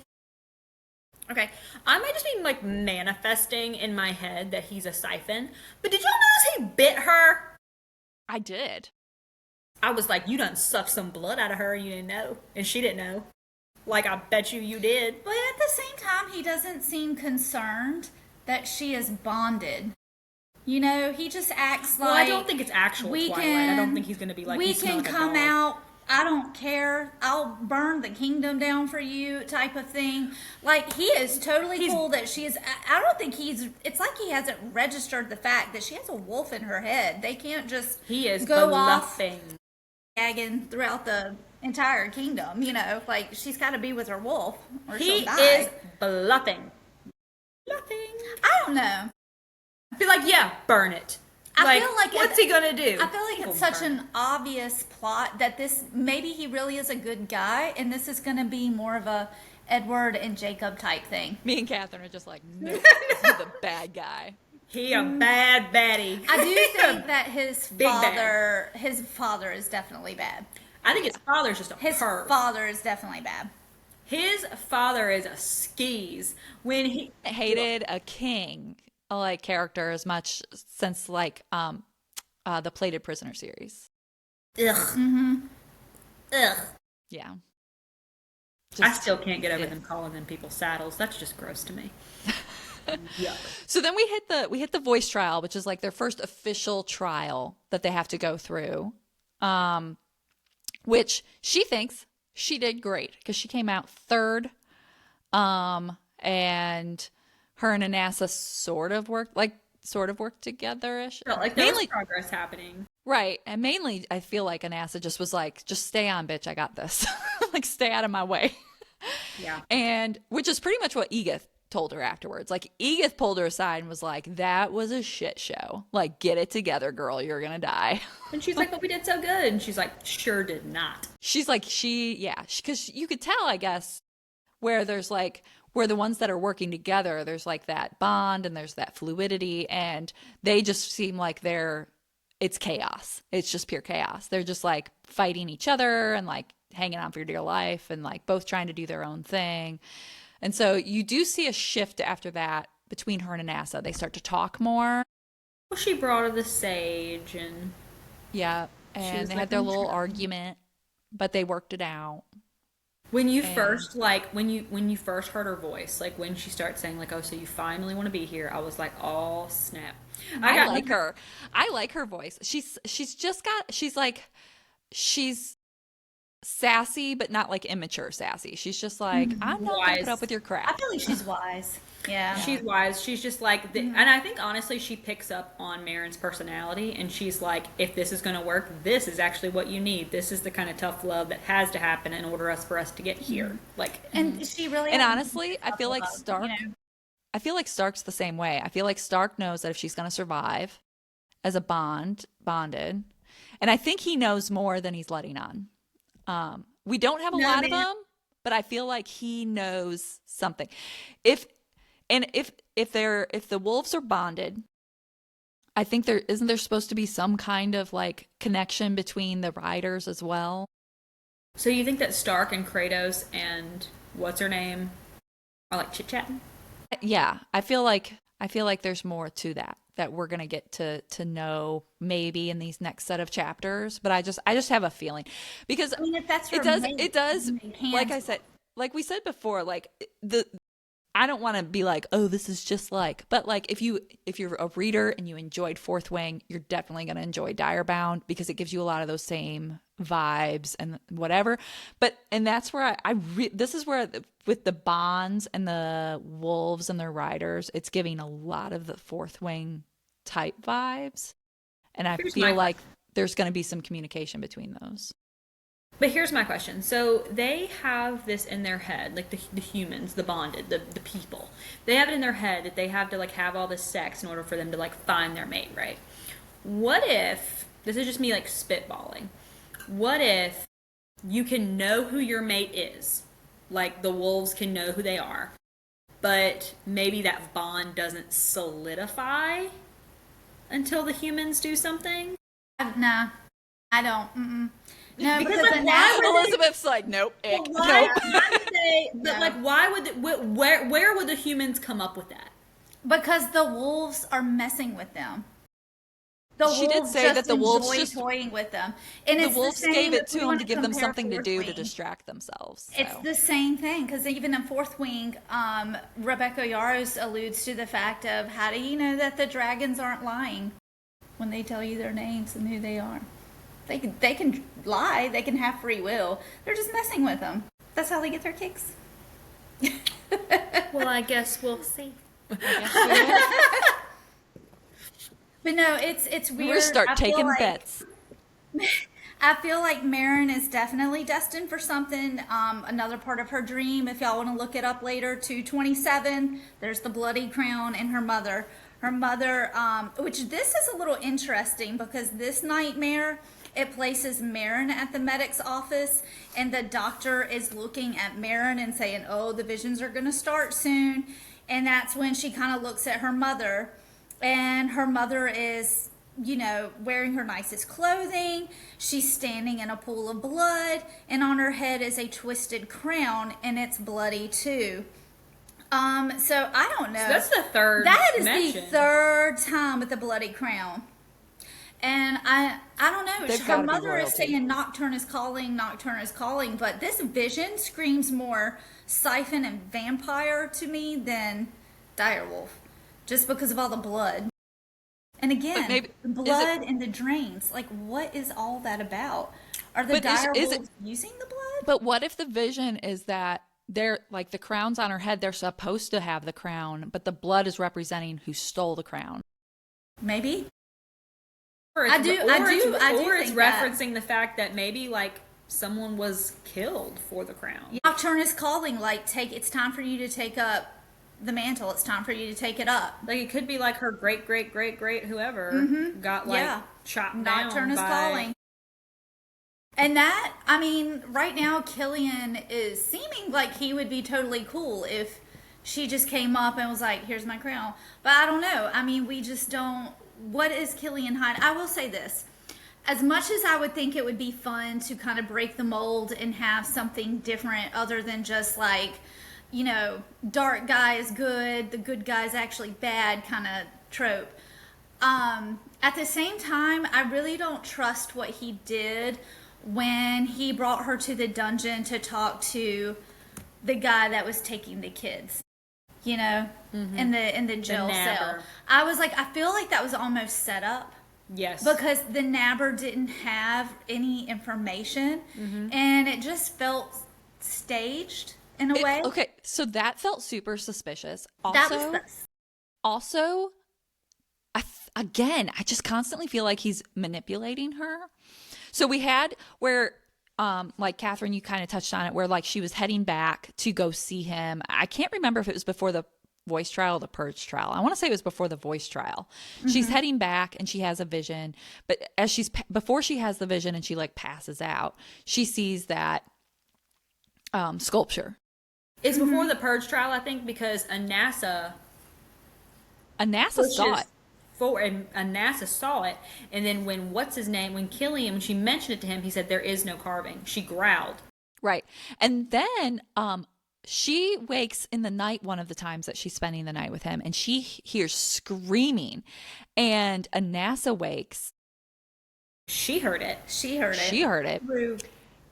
Okay, I might just be like manifesting in my head that he's a siphon, but did y'all notice he bit her? I did. I was like, you done sucked some blood out of her, you didn't know, and she didn't know. Like, I bet you did. But at the same time, he doesn't seem concerned that she is bonded. You know, he just acts like. Well, I don't think it's actual we Twilight. can- I don't think he's going to be like, we you smell can like a come dog. out. I don't care. I'll burn the kingdom down for you, type of thing. Like he is totally cool that she is. I don't think he's. It's like he hasn't registered the fact that she has a wolf in her head. They can't just. He is go off bluffing. gagging throughout the entire kingdom. You know, like she's got to be with her wolf or He she'll die. is bluffing. Bluffing. I don't know. Be like, yeah, burn it. I feel like what's he gonna do? I feel like it's such an obvious plot that this maybe he really is a good guy, and this is going to be more of a Edward and Jacob type thing. Me and Catherine are just like, no, he's the bad guy. He a bad baddie. I do think that his Big bad. father is definitely bad. I think his father's just a His perv. father is definitely bad. His father is a skis. When he Hated a king like character as much since like the Plated Prisoner series. ugh. Ugh. Yeah. I still can't get over them calling them people's saddles. That's just gross to me. Yeah. So then we hit the voice trial, which is like their first official trial that they have to go through. Which she thinks she did great because she came out third. And her and Anassa sort of worked together-ish. Felt like there was progress happening. Right. And mainly I feel like Anassa just was like, just stay on, bitch, I got this. Like stay out of my way. Yeah. And which is pretty much what Edith told her afterwards. Like Edith pulled her aside and was like, that was a shit show. Like, get it together, girl. You're gonna die. And she's like, but we did so good. And she's like, sure did not. She's like, because you could tell, I guess, where there's like, where the ones that are working together, there's like that bond and there's that fluidity, and they just seem like it's chaos. It's just pure chaos. They're just like fighting each other and like hanging on for your dear life and like both trying to do their own thing. And so you do see a shift after that between her and Anassa. They start to talk more. Well, she brought her the sage and Yeah. And they had their little argument, but they worked it out. when you first when you first heard her voice, like when she starts saying like, oh, so you finally want to be here, I was like, oh snap. I like her. I like her voice. She's sassy, but not like immature sassy. She's just like, I'm not gonna put up with your I crap. feel like she's wise. Yeah. She's wise. She's just like, and I think honestly, she picks up on Marin's personality, and she's like, if this is going to work, this is actually what you need. This is the kind of tough love that has to happen in order for us to get here. Like, And she really. And has honestly, I feel like love, Stark. you know? I feel like Stark's the same way. I feel like Stark knows that if she's gonna survive as a bonded, and I think he knows more than he's letting on. We don't have a lot of them, but I feel like he knows something. If the wolves are bonded, I think there supposed to be some kind of like connection between the riders as well. so you think that Stark and Kratos and what's her name are like chit chatting? Yeah, I feel like there's more to that we're gonna get to know maybe in these next set of chapters. But I just have a feeling because I mean, if that's it does like I said, like we said before, like I don't want to be like, oh, this is just like, but like if you're a reader and you enjoyed Fourth Wing, you're definitely going to enjoy Direbound because it gives you a lot of those same vibes and whatever. And that's where this is where with the bonds and the wolves and their riders, it's giving a lot of the Fourth Wing type vibes. And I feel like there's going to be some communication between those. But here's my question. So they have this in their head, like the humans, the bonded, the people. They have it in their head that they have to like have all this sex in order for them to like find their mate, right? What if, this is just me like spitballing, what if you can know who your mate is? Like the wolves can know who they are, but maybe that bond doesn't solidify until the humans do something? Nah, I don't. No, Because, because like, now Elizabeth's like, nope, ick, Well, why, nope. why would they, but No. like, why would, where would the humans come up with that? because the wolves are messing with them. The She did wolves say just that the wolves enjoy just- toying with them, and The it's wolves the same gave it if we to them want to give them compare something to Fourth do to Wing. distract themselves. It's so. the same thing because even in Fourth Wing, Rebecca Yarros alludes to the fact of how do you know that the dragons aren't lying when they tell you their names and who they are? They can lie. They can have free will. They're just messing with them. That's how they get their kicks. Well, I guess we'll see. But no, it's weird. We're gonna start I feel taking like- bets. I feel like Marin is definitely destined for something. Another part of her dream, if y'all want to look it up later, 227, there's the bloody crown and her mother. Her mother, which this is a little interesting because this nightmare, it places Marin at the medic's office and the doctor is looking at Marin and saying, oh, the visions are going to start soon. And that's when she kind of looks at her mother and her mother is, wearing her nicest clothing. She's standing in a pool of blood, and on her head is a twisted crown, and it's bloody too. So I don't know. So that's the third. That is mention. the third time with the bloody crown. And I don't know. They've Her gotta be mother is royalty. saying Nocturne is calling, Nocturne is calling, but this vision screams more siphon and vampire to me than direwolf, just because of all the blood. And again, maybe- the blood and the drains. Like, what is all that about? Are the But is direwolves it- using the blood? But what if the vision is that they're like the crown's on her head, they're supposed to have the crown, but the blood is representing who stole the crown? Maybe. Or I do Or it's think that. referencing the fact that maybe like someone was killed for the crown. Nocturne is calling, like, it's time for you to take up the mantle. It's time for you to take it up. Like it could be like her great great great great whoever got like Yeah. chopped Nocturne down is by. calling. And that, I mean, right now Killian is seeming like he would be totally cool if she just came up and was like, here's my crown. But I don't know. I mean, we just don't. What is Killian hiding? I will say this. As much as I would think it would be fun to kind of break the mold and have something different other than just like, dark guy is good, the good guy is actually bad kind of trope. At the same time, I really don't trust what he did when he brought her to the dungeon to talk to the guy that was taking the kids, in the jail cell. nabber. I was like, I feel like that was almost set up Yes. because the nabber didn't have any information, and it just felt staged in a way. Okay, so that felt super suspicious. Also, That was this. also, again, I just constantly feel like he's manipulating her. So we had where, like Catherine, you kind of touched on it, where like she was heading back to go see him. I can't remember if it was before the voice trial or the purge trial. I want to say it was before the voice trial. She's heading back and she has a vision, but before she has the vision and she like passes out, she sees that sculpture. It's before the purge trial, I think, because Anassa saw it. and Anassa saw it, and then when Killian, when she mentioned it to him, he said there is no carving. She growled. Right. And then she wakes in the night one of the times that she's spending the night with him, and she hears screaming. And Anassa wakes. She heard it. She heard it. She heard it. Rude.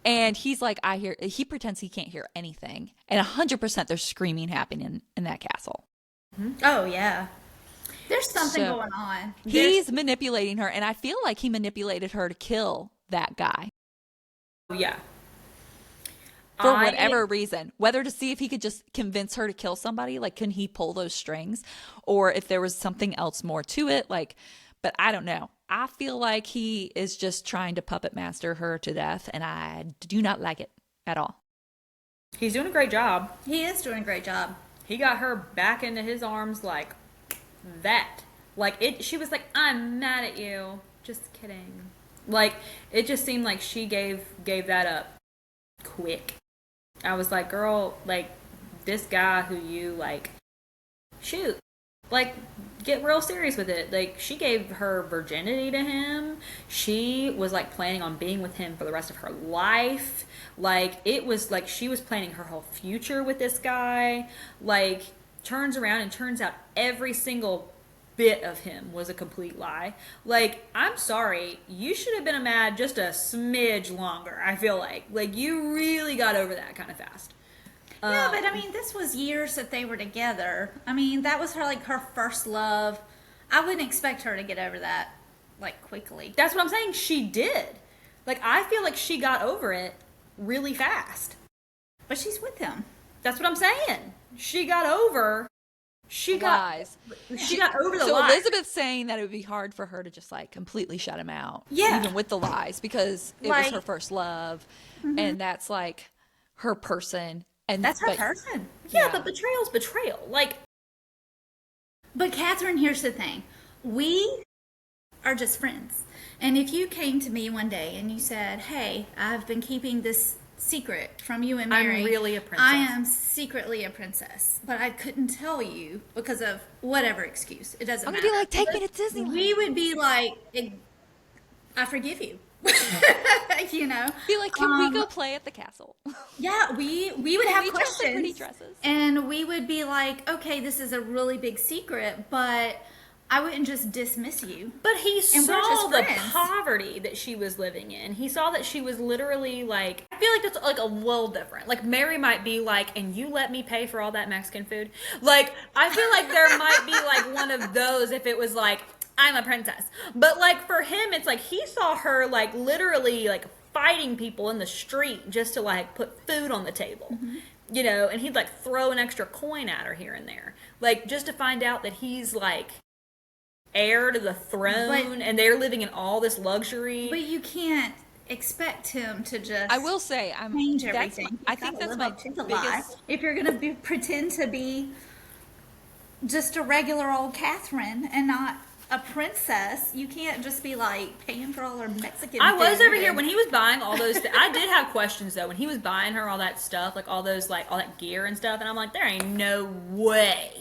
And he's like, I hear. He pretends he can't hear anything. And 100% there's screaming happening in that castle. Oh, yeah. There's something So, going on. He's manipulating her. And I feel like he manipulated her to kill that guy. Yeah. For whatever reason, whether to see if he could just convince her to kill somebody, like can he pull those strings, or if there was something else more to it, like, but I don't know. I feel like he is just trying to puppet master her to death, and I do not like it at all. He's doing a great job. He is doing a great job. He got her back into his arms like that. Like it. She was like, "I'm mad at you." Just kidding. Like it just seemed like she gave that up quick. I was like, girl, like this guy who you like, shoot, like get real serious with it. Like she gave her virginity to him. She was like planning on being with him for the rest of her life. Like it was like she was planning her whole future with this guy. Like turns around and turns out every single bit of him was a complete lie. Like, I'm sorry, you should have been mad just a smidge longer, I feel like you really got over that kind of fast. Yeah, but I mean, this was years that they were together. I mean, that was her first love. I wouldn't expect her to get over that like quickly. That's what I'm saying. She did. Like, I feel like she got over it really fast. But she's with him. That's what I'm saying. She got over. She Lies. got over the So lies. Elizabeth's saying that it would be hard for her to just like completely shut him out, Yeah. even with the lies, because it was Like- her first love, and that's like her person, and That's her but- person. Yeah, Yeah. but betrayal's betrayal. Like, But Catherine, here's the thing. We are just friends. And if you came to me one day and you said, hey, I've been keeping this secret from you and I'm Mary. really a princess. I am secretly a princess, but I couldn't tell you because of whatever excuse. It doesn't I'm matter. gonna be like, take me to Disneyland. We would be like, I forgive you. You know? Be like, can we go play at the castle? Yeah, we would have we dress in questions. pretty dresses? And we would be like, okay, this is a really big secret, but I wouldn't just dismiss you. But he And we're just saw the friends. poverty that she was living in. He saw that she was literally like, I feel like that's like a little different. Like Mary might be like, and you let me pay for all that Mexican food. Like, I feel like there might be like one of those if it was like, I'm a princess. But like for him, it's like he saw her like literally like fighting people in the street just to like put food on the table. You know, and he'd like throw an extra coin at her here and there. Like just to find out that he's like heir to the throne and they're living in all this luxury. But you can't expect him to just I will say, change everything. I think that's my biggest. If you're going to pretend to be just a regular old Catherine and not a princess, you can't just be like paying for all her Mexican I was food over here and- when he was buying all those. I did have questions though when he was buying her all that stuff, like all those, like all that gear and stuff, and I'm like, there ain't no way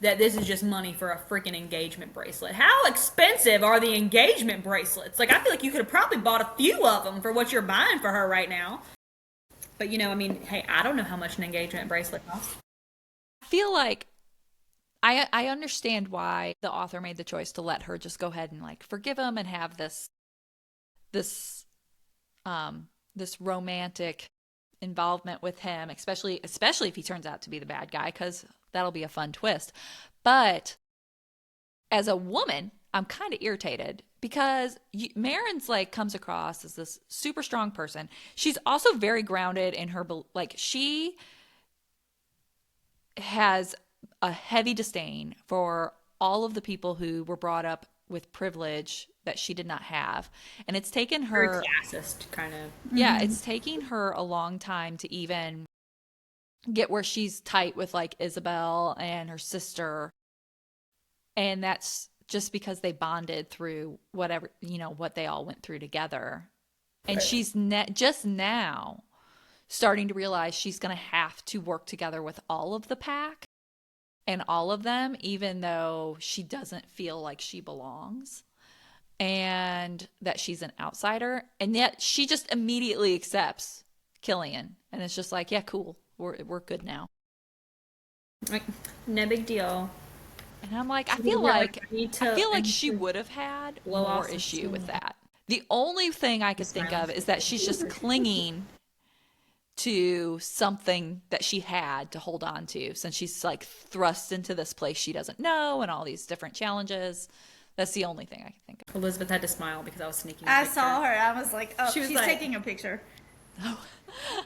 that this is just money for a freaking engagement bracelet. How expensive are the engagement bracelets? Like, I feel like you could have probably bought a few of them for what you're buying for her right now. But you know, I mean, hey, I don't know how much an engagement bracelet costs. I feel like I understand why the author made the choice to let her just go ahead and like forgive him and have this romantic involvement with him, especially if he turns out to be the bad guy, because that'll be a fun twist. But as a woman, I'm kind of irritated because Marin's like comes across as this super strong person. She's also very grounded in her, like she has a heavy disdain for all of the people who were brought up with privilege that she did not have. And it's taken her Very classist kind of. yeah, it's taking her a long time to even get where she's tight with like Isabel and her sister. And that's just because they bonded through whatever, you know, what they all went through together. And she's just now starting to realize she's going to have to work together with all of the pack and all of them, even though she doesn't feel like she belongs and that she's an outsider. And yet she just immediately accepts Killian. And it's just like, yeah, cool. We're good now. Like, no big deal. And I'm like, I feel like she and- would have had blow off more some issue steam. with that. The only thing I could think of is that she's just clinging to something that she had to hold on to since she's like thrust into this place she doesn't know and all these different challenges. That's the only thing I can think of. Elizabeth had to smile because I was sneaking. I saw her. I was like, oh, She was she's like- taking a picture.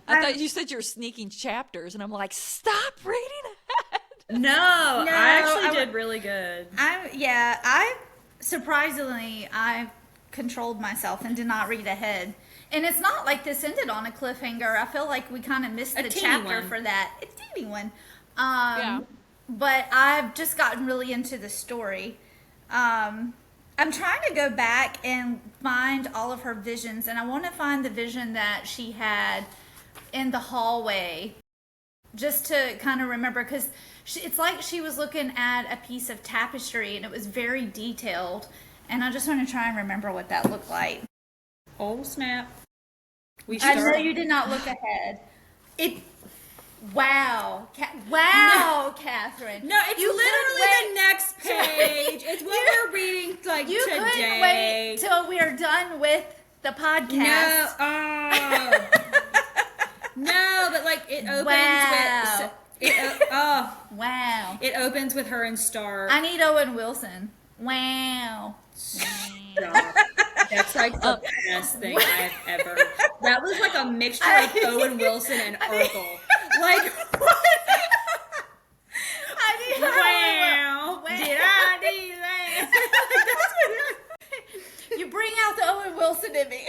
I thought you said you were sneaking chapters, and I'm like, stop reading ahead. No, I actually I did really good. I surprisingly, I controlled myself and did not read ahead. And it's not like this ended on a cliffhanger. I feel like we kind of missed A the teeny chapter one. for that. A teeny one. Yeah. But I've just gotten really into the story. I'm trying to go back and find all of her visions, and I want to find the vision that she had in the hallway, just to kind of remember, because it's like she was looking at a piece of tapestry, and it was very detailed, and I just want to try and remember what that looked like. Oh snap! We I know started. you did not look ahead. Wow, wow, Catherine. No, it's You literally couldn't the next page. It's what we're reading like You today. couldn't wait till we are done with the podcast. No, oh. No, but like it opens Wow. with Wow. it opens with her and Stark. I need Owen Wilson. Wow. That's like the best thing I've ever. That was like a mixture of Owen Wilson and Urkel. Like what? I need Wow! Wow. Did I do that? You bring out the Owen Wilson in me.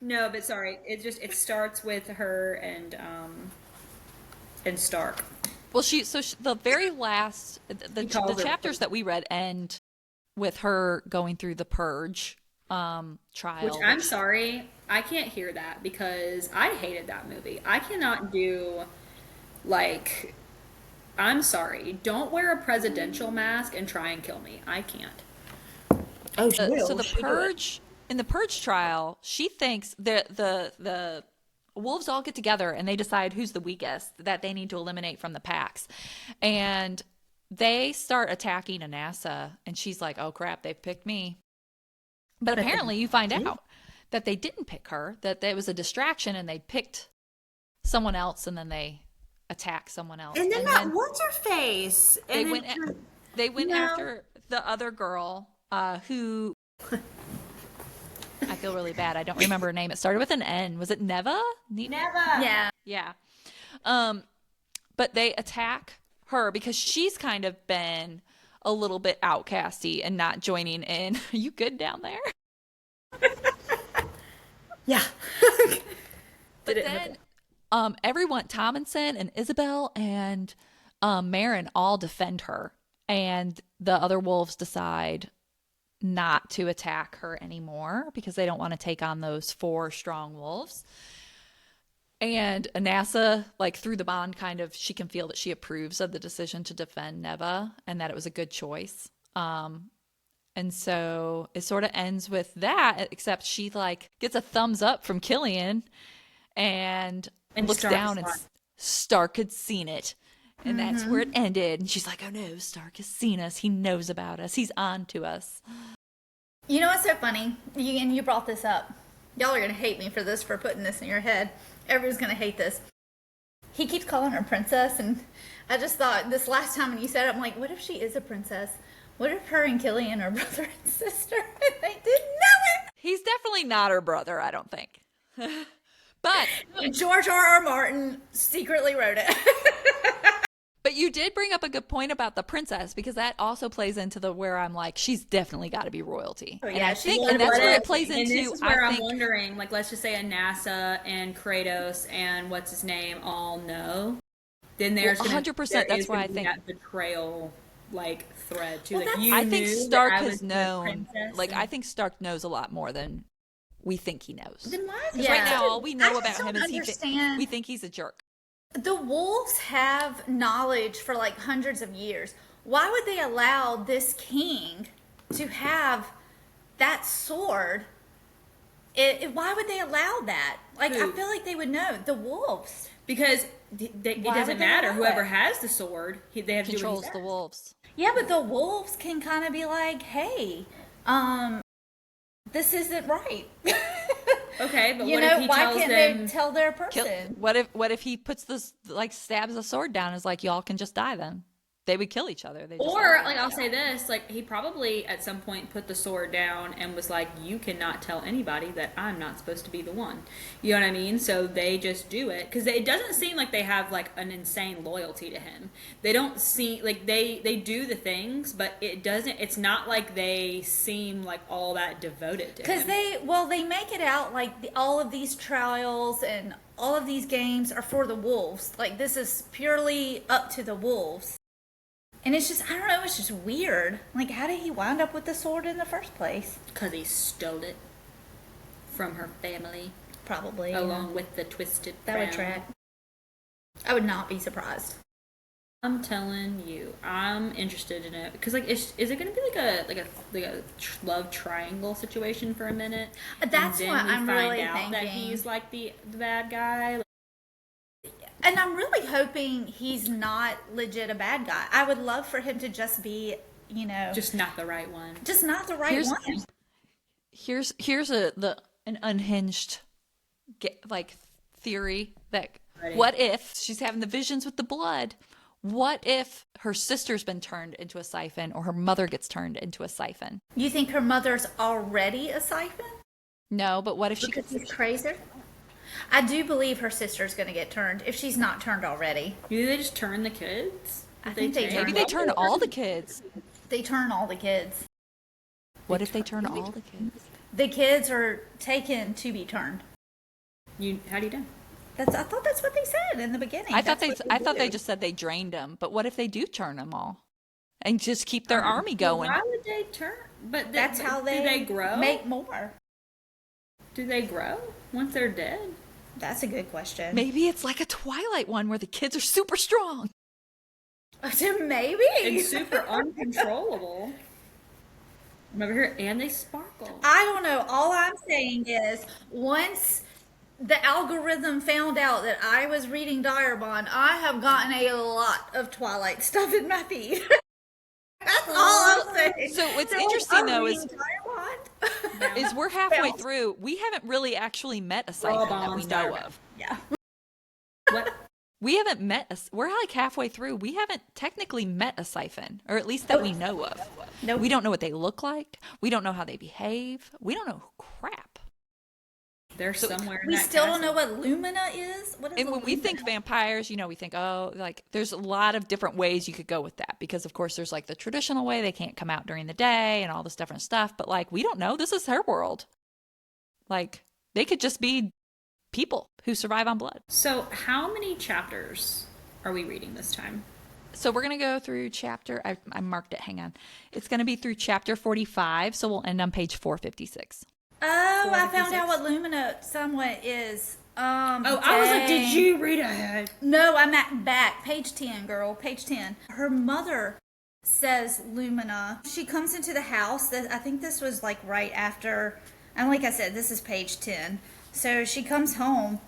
No, but sorry. It starts with her and Stark. Well, the very last, the calls her- chapters that we read end with her going through the purge trial. Which I'm sorry, I can't hear that because I hated that movie. I cannot do like I'm sorry. Don't wear a presidential mask and try and kill me. I can't. Oh, she So will. the She'll do it. purge in the purge trial, she thinks the wolves all get together and they decide who's the weakest that they need to eliminate from the packs, and they start attacking Anassa, and she's like, "Oh crap, they've picked me." But apparently, you find out that they didn't pick her; that it was a distraction, and they picked someone else, and then they attack someone else. And then And that what's her face? they And went then, they went No. after the other girl who I feel really bad. I don't remember her name. It started with an N. Was it Neva? never. Yeah. Yeah. But they attack her because she's kind of been a little bit outcasty and not joining in. Are you good down there? Yeah. But then everyone, Tomlinson and Isabel and Marin all defend her. And the other wolves decide not to attack her anymore because they don't want to take on those 4 strong wolves. And Anassa, like through the bond, kind of, she can feel that she approves of the decision to defend Neva and that it was a good choice. And so it sort of ends with that, except she like gets a thumbs up from Killian and looks Stark down and saw it. Stark had seen it. And that's where it ended. And she's like, oh no, Stark has seen us. He knows about us. He's on to us. You know what's so funny? And you brought this up. Y'all are going to hate me for this, for putting this in your head. Everyone's going to hate this. He keeps calling her princess, and I just thought this last time when you said it, I'm like, what if she is a princess? What if her and Killian are brother and sister? And they didn't know He's definitely not her brother, I don't think. But it. George R.R. Martin secretly wrote it. But you did bring up a good point about the princess, because that also plays into the where I'm like, she's definitely got to be royalty. Oh, And yeah, I she's think, and that's where it plays And into. this is where I I'm think, wondering, like, let's just say Anassa and Kratos and what's his name all know. Then there's Well, 100%, there that's is why gonna I be think- that betrayal like thread too. Well, Like, that's- you I think knew that Stark I has was the known. princess Like, and- I think Stark knows a lot more than we think he knows. Then why is Because it right Yeah. now, all we know I about just him don't is understand. we think he's a jerk. The wolves have knowledge for like hundreds of years. Why would they allow this king to have that sword? Why would they allow that? Like, I Who? feel like they would know. The wolves. because it Why doesn't would they matter. allow Whoever it? has the sword, they have to do what Controls he the says. wolves. Yeah, but the wolves can kind of be like, hey, this isn't right. Okay, but You what know, if he why tells can't them? they tell their Kill, person? what if he puts this, like, stabs a sword down and is like, y'all can just die then? They would kill each other. They just Or, like, I'll say this, like, he probably at some point put the sword down and was like, you cannot tell anybody that I'm not supposed to be the one. You know what I mean? So they just do it. Because it doesn't seem like they have, like, an insane loyalty to him. They don't seem, like, they do the things, but it's not like they seem, like, all that devoted to Because him. they make it out like all of these trials and all of these games are for the wolves. Like, this is purely up to the wolves. And it's just, I don't know, it's just weird. Like, how did he wind up with the sword in the first place? Because he stole it from her family, Probably. along with the twisted That would crown. track. I would not be surprised. I'm telling you, I'm interested in it because, like, is it going to be like a love triangle situation for a minute? That's and then what we I'm find really out that thinking. he's like the bad guy. And I'm really hoping he's not legit a bad guy. I would love for him to just be, you know, Just not the right one. just not the right Here's- one. here's an unhinged like theory that Ready. what if she's having the visions with the blood? What if her sister's been turned into a siphon, or her mother gets turned into a siphon? You think her mother's already a siphon? No, but what if she Because gets he's crazy? I do believe her sister's going to get turned, if she's not turned already. Do they just turn the kids? I think they change? turn maybe they turn all the kids? They turn all the kids. What if they turn all the kids? The kids are taken to be turned. How do you know? I thought that's what they said in the beginning. I thought That's they what I thought they do. just said they drained them, but what if they do turn them all? and just keep their army going. Why would they turn? But That's how do they grow? make more. Do they grow once they're dead? That's a good question. Maybe it's like a Twilight one where the kids are super strong. Maybe. And super uncontrollable. I'm over here, and they sparkle. I don't know. All I'm saying is once the algorithm found out that I was reading Direbond, I have gotten a lot of Twilight stuff in my feed. That's all I'm saying. So what's They're interesting I'm though reading Direbond. is we're halfway through. We haven't really actually met a siphon that we know of. Yeah. What? We haven't met we're like halfway through. We haven't technically met a siphon, or at least that we know of. Nope. We don't know what they look like. We don't know how they behave. We don't know crap. They're somewhere in We that still castle. don't know what Lumina is. What is And a when we think Lumina? vampires, we think, oh, like there's a lot of different ways you could go with that, because of course there's like the traditional way they can't come out during the day and all this different stuff. But like, we don't know. This is her world. Like, they could just be people who survive on blood. So, how many chapters are we reading this time? So we're going to go through I marked it. Hang on. It's going to be through chapter 45. So we'll end on page 456. Oh, I found 456. out what Lumina somewhat is. I was like, did you read ahead? No, I'm at back. Page 10, girl. Page 10. Her mother says Lumina. She comes into the house. I think this was like right after, and like I said, this is page 10. So she comes home,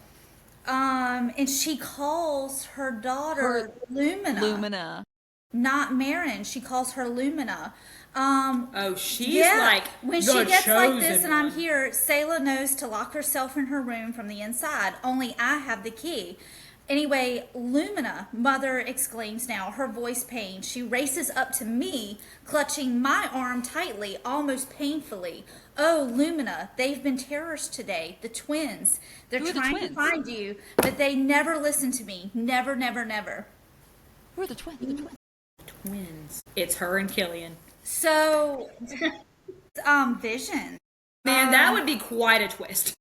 and she calls her daughter Lumina. Lumina. Not Marin. She calls her Lumina. Oh, she's like when the she gets like this chosen and I'm one. here, Selah knows to lock herself in her room from the inside. Only I have the key. Anyway, Lumina, mother exclaims now, her voice pained. She races up to me, clutching my arm tightly, almost painfully. Oh, Lumina, they've been terrorists today. The twins. They're Who are the trying twins? to find you, but they never listen to me. Never, never, never. Who are the twins? Twins. It's her and Killian. So, Vision. Man, that would be quite a twist.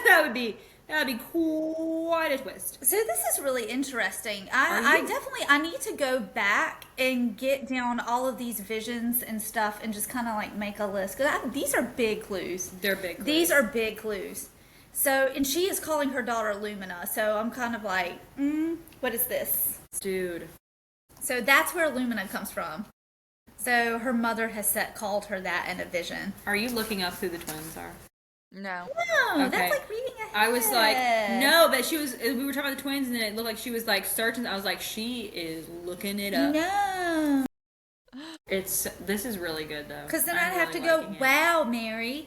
That'd be quite a twist. So this is really interesting. Are I you? definitely I need to go back and get down all of these visions and stuff and just kind of like make a list, because these are big clues. They're big clues. These are big clues. So, and she is calling her daughter Lumina. So I'm kind of like, what is this? Dude. So that's where Lumina comes from. So her mother has called her that in a vision. Are you looking up who the twins are? No. No, Okay. that's like reading ahead. I was like, no, but we were talking about the twins, and then it looked like she was like searching. I was like, she is looking it up. No. This is really good though. Because then I'm I'd have really to go, liking it. wow, Mary.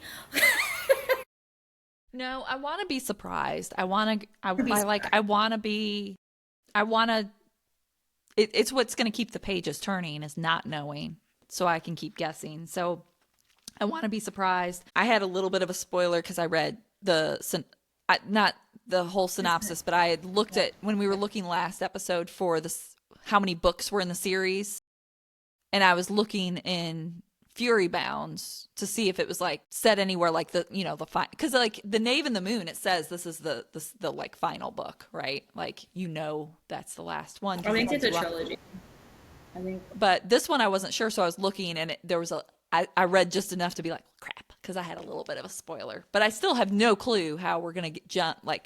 No, I want to be surprised. I want to, I be like, I want to be, I want to, it's what's going to keep the pages turning is not knowing, so I can keep guessing. So I want to be surprised. I had a little bit of a spoiler because I read not the whole synopsis, but I had looked at, when we were looking last episode for this, how many books were in the series. And I was looking in Fury Bounds to see if it was like said anywhere like the because like the Knave and the Moon, it says this is the like final book, right? Like, that's the last one. I think it's a Well, trilogy. I think. but this one I wasn't sure, so I was looking, and there was I read just enough to be like, crap, because I had a little bit of a spoiler, but I still have no clue how we're gonna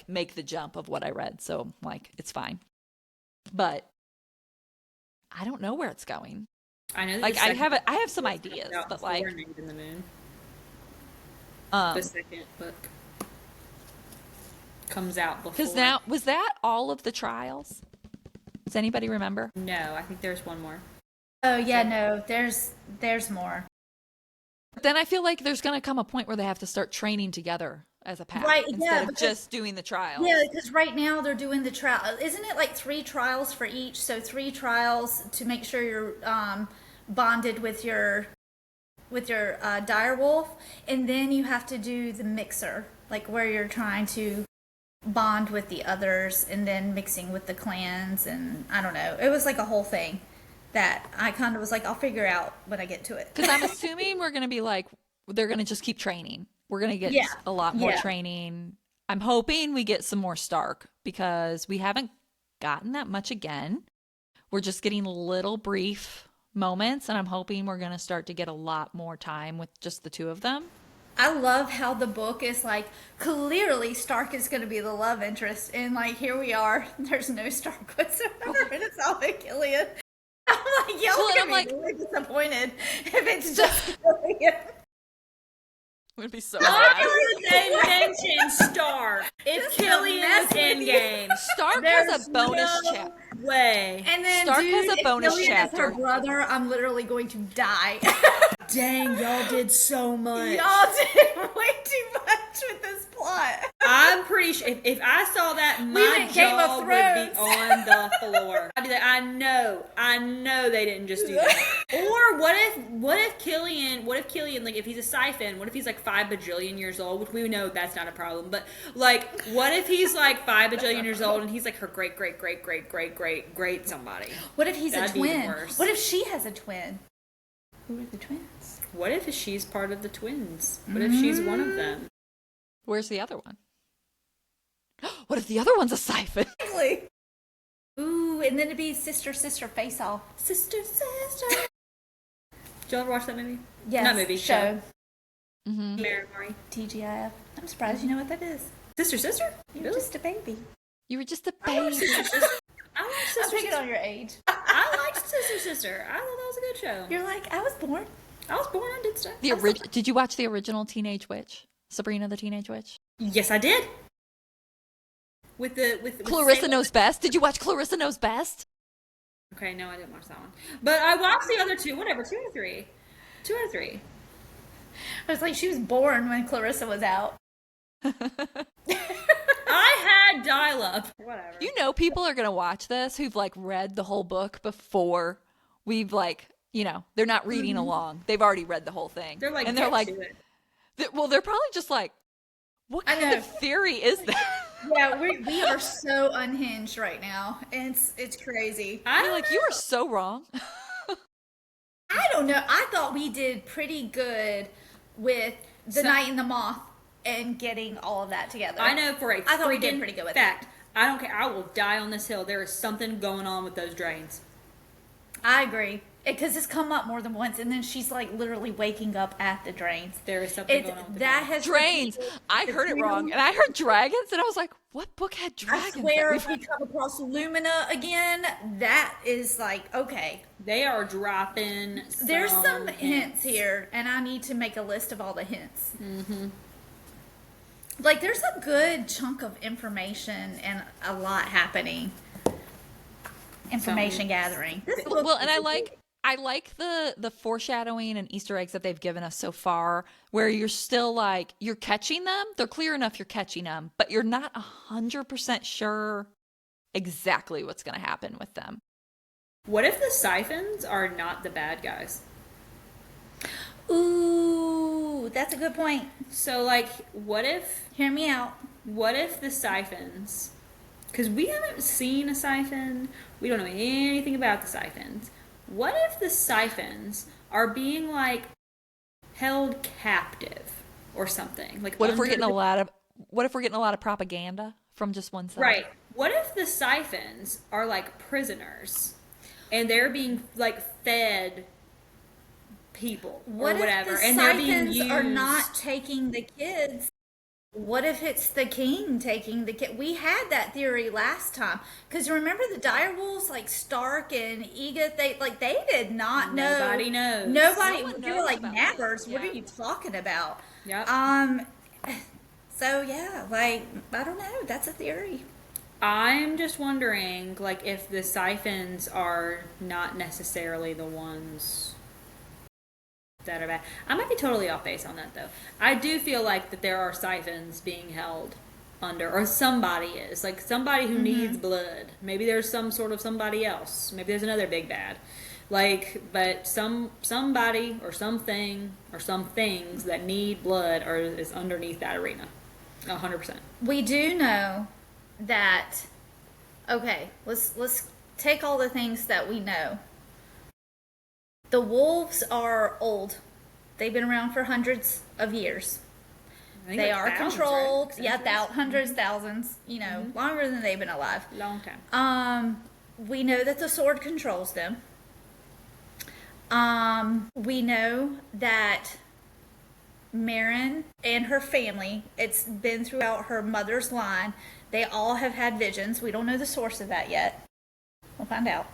make the jump of what I read, so like it's fine. But I don't know where it's going. I know. That Like the I second have some book ideas, comes out but before like Knave in the Moon. The second book comes out before. because now was that all of the trials? Does anybody remember? No, I think there's one more. Oh yeah, no, there's more. Then I feel like there's going to come a point where they have to start training together as a pack Right, instead yeah, of because- just doing the trials. Yeah, because right now they're doing the trial. Isn't it like 3 trials for each? So 3 trials to make sure you're bonded with your dire wolf, and then you have to do the mixer, like where you're trying to bond with the others, and then mixing with the clans, and I don't know. It was like a whole thing that I kind of was like, I'll figure out when I get to it. Because I'm assuming we're going to be like, they're going to just keep training. We're going to get Yeah. a lot more Yeah. training. I'm hoping we get some more Stark because we haven't gotten that much again. We're just getting little brief moments, and I'm hoping we're going to start to get a lot more time with just the two of them. I love how the book is like, clearly Stark is going to be the love interest, and like here we are, there's no Stark whatsoever, and it's all Killian. I'm like, y'all Well, and are I'm gonna like- be really disappointed if it's just Killian. It would be so They mentioned Stark. If Just to Killian mess is with in you. game, Stark there's has a bonus no chapter. way. And then, Stark dude, has a if bonus Killian is her chapter. brother, I'm literally going to die. Dang, y'all did so much. Y'all did way too much with this plot. I'm pretty sure if I saw that, my went Game of jaw would be Thrones. on the floor. I'd be like, I know they didn't just do that. Or what if Killian, like if he's a siphon, what if he's like 5 bajillion years old, which we know that's not a problem, but like what if he's like 5 bajillion years old and he's like her great somebody? What if he's That'd a be even twin? worse. What if she has a twin? Who are the twins? What if she's part of the twins? What if she's one of them? Where's the other one? What if the other one's a siphon? Exactly. Ooh, and then it'd be sister face off. Sister. Did y'all ever watch that movie? Yes. Not movie, show. Mm-hmm. Mary Maury. TGIF. I'm surprised you know what that is. Sister? You're Really? just a baby. You were just a I like baby. Sister. I like I'm Sister. picking on your age. I liked Sister. I thought that was a good show. You're like, I was born. I was born, I did stuff. Did you watch the original Teenage Witch? Sabrina the Teenage Witch? Yes, I did. With Clarissa Sable- Knows Best? Did you watch Clarissa Knows Best? Okay, no, I didn't watch that one. But I watched the other two. Whatever, 2 or 3. 2 or 3. I was like, she was born when Clarissa was out. I had dial-up. Whatever. You know people are going to watch this who've like read the whole book before we've like, they're not reading along. They've already read the whole thing. They're like, and they're get like, to it. they're probably just like, what I kind know. of theory is that? Yeah, we are so unhinged right now. It's crazy. I You're don't like, know. you are so wrong. I don't know. I thought we did pretty good with the Night and the Moth and getting all of that together. I know for a I thought we did freaking pretty good with fact. I don't care. I will die on this hill. There is something going on with those drains. I agree. Because it's come up more than once, and then she's like literally waking up at the drains. There is something going on with the That drains. has Drains. I heard it wrong. And I heard dragons, and I was like, what book had I dragons? swear, if we come across Lumina again, that is like, okay. They are dropping. There's some hints here, and I need to make a list of all the hints. Mm-hmm. Like, there's a good chunk of information and a lot happening. Information gathering. This book Well, and is I like the foreshadowing and Easter eggs that they've given us so far, where you're still like, you're catching them. They're clear enough you're catching them, but you're not 100% sure exactly what's going to happen with them. What if the siphons are not the bad guys? Ooh, that's a good point. So, like, what if Hear me out. the siphons? Because we haven't seen a siphon. We don't know anything about the siphons. What if the siphons are being like held captive or something? Like, What if we're under getting the- a lot of propaganda from just one side? Right. What if the siphons are like prisoners and they're being like fed people What or whatever, if the and they're being siphons used? are not taking the kids? What if it's the king taking the kid? We had that theory last time because remember the direwolves like Stark and Edith. They did not know. Nobody knows. Nobody. No one They were knows like about nappers. this, What yeah. are you talking about? Yep. So yeah, like I don't know. That's a theory. I'm just wondering, like, if the siphons are not necessarily the ones that are bad. I might be totally off base on that, though. I do feel like that there are siphons being held under, or somebody is. Like, somebody who needs blood. Maybe there's some sort of somebody else. Maybe there's another big bad. Like, but somebody or something or some things that need blood is underneath that arena. 100%. We do know that. Okay, let's take all the things that we know. The wolves are old. They've been around for hundreds of years. I think They like are thousands, controlled. right? Yeah, Centuries? hundreds, thousands. Longer than they've been alive. Long time. We know that the sword controls them. We know that Marin and her family, it's been throughout her mother's line, they all have had visions. We don't know the source of that yet. We'll find out.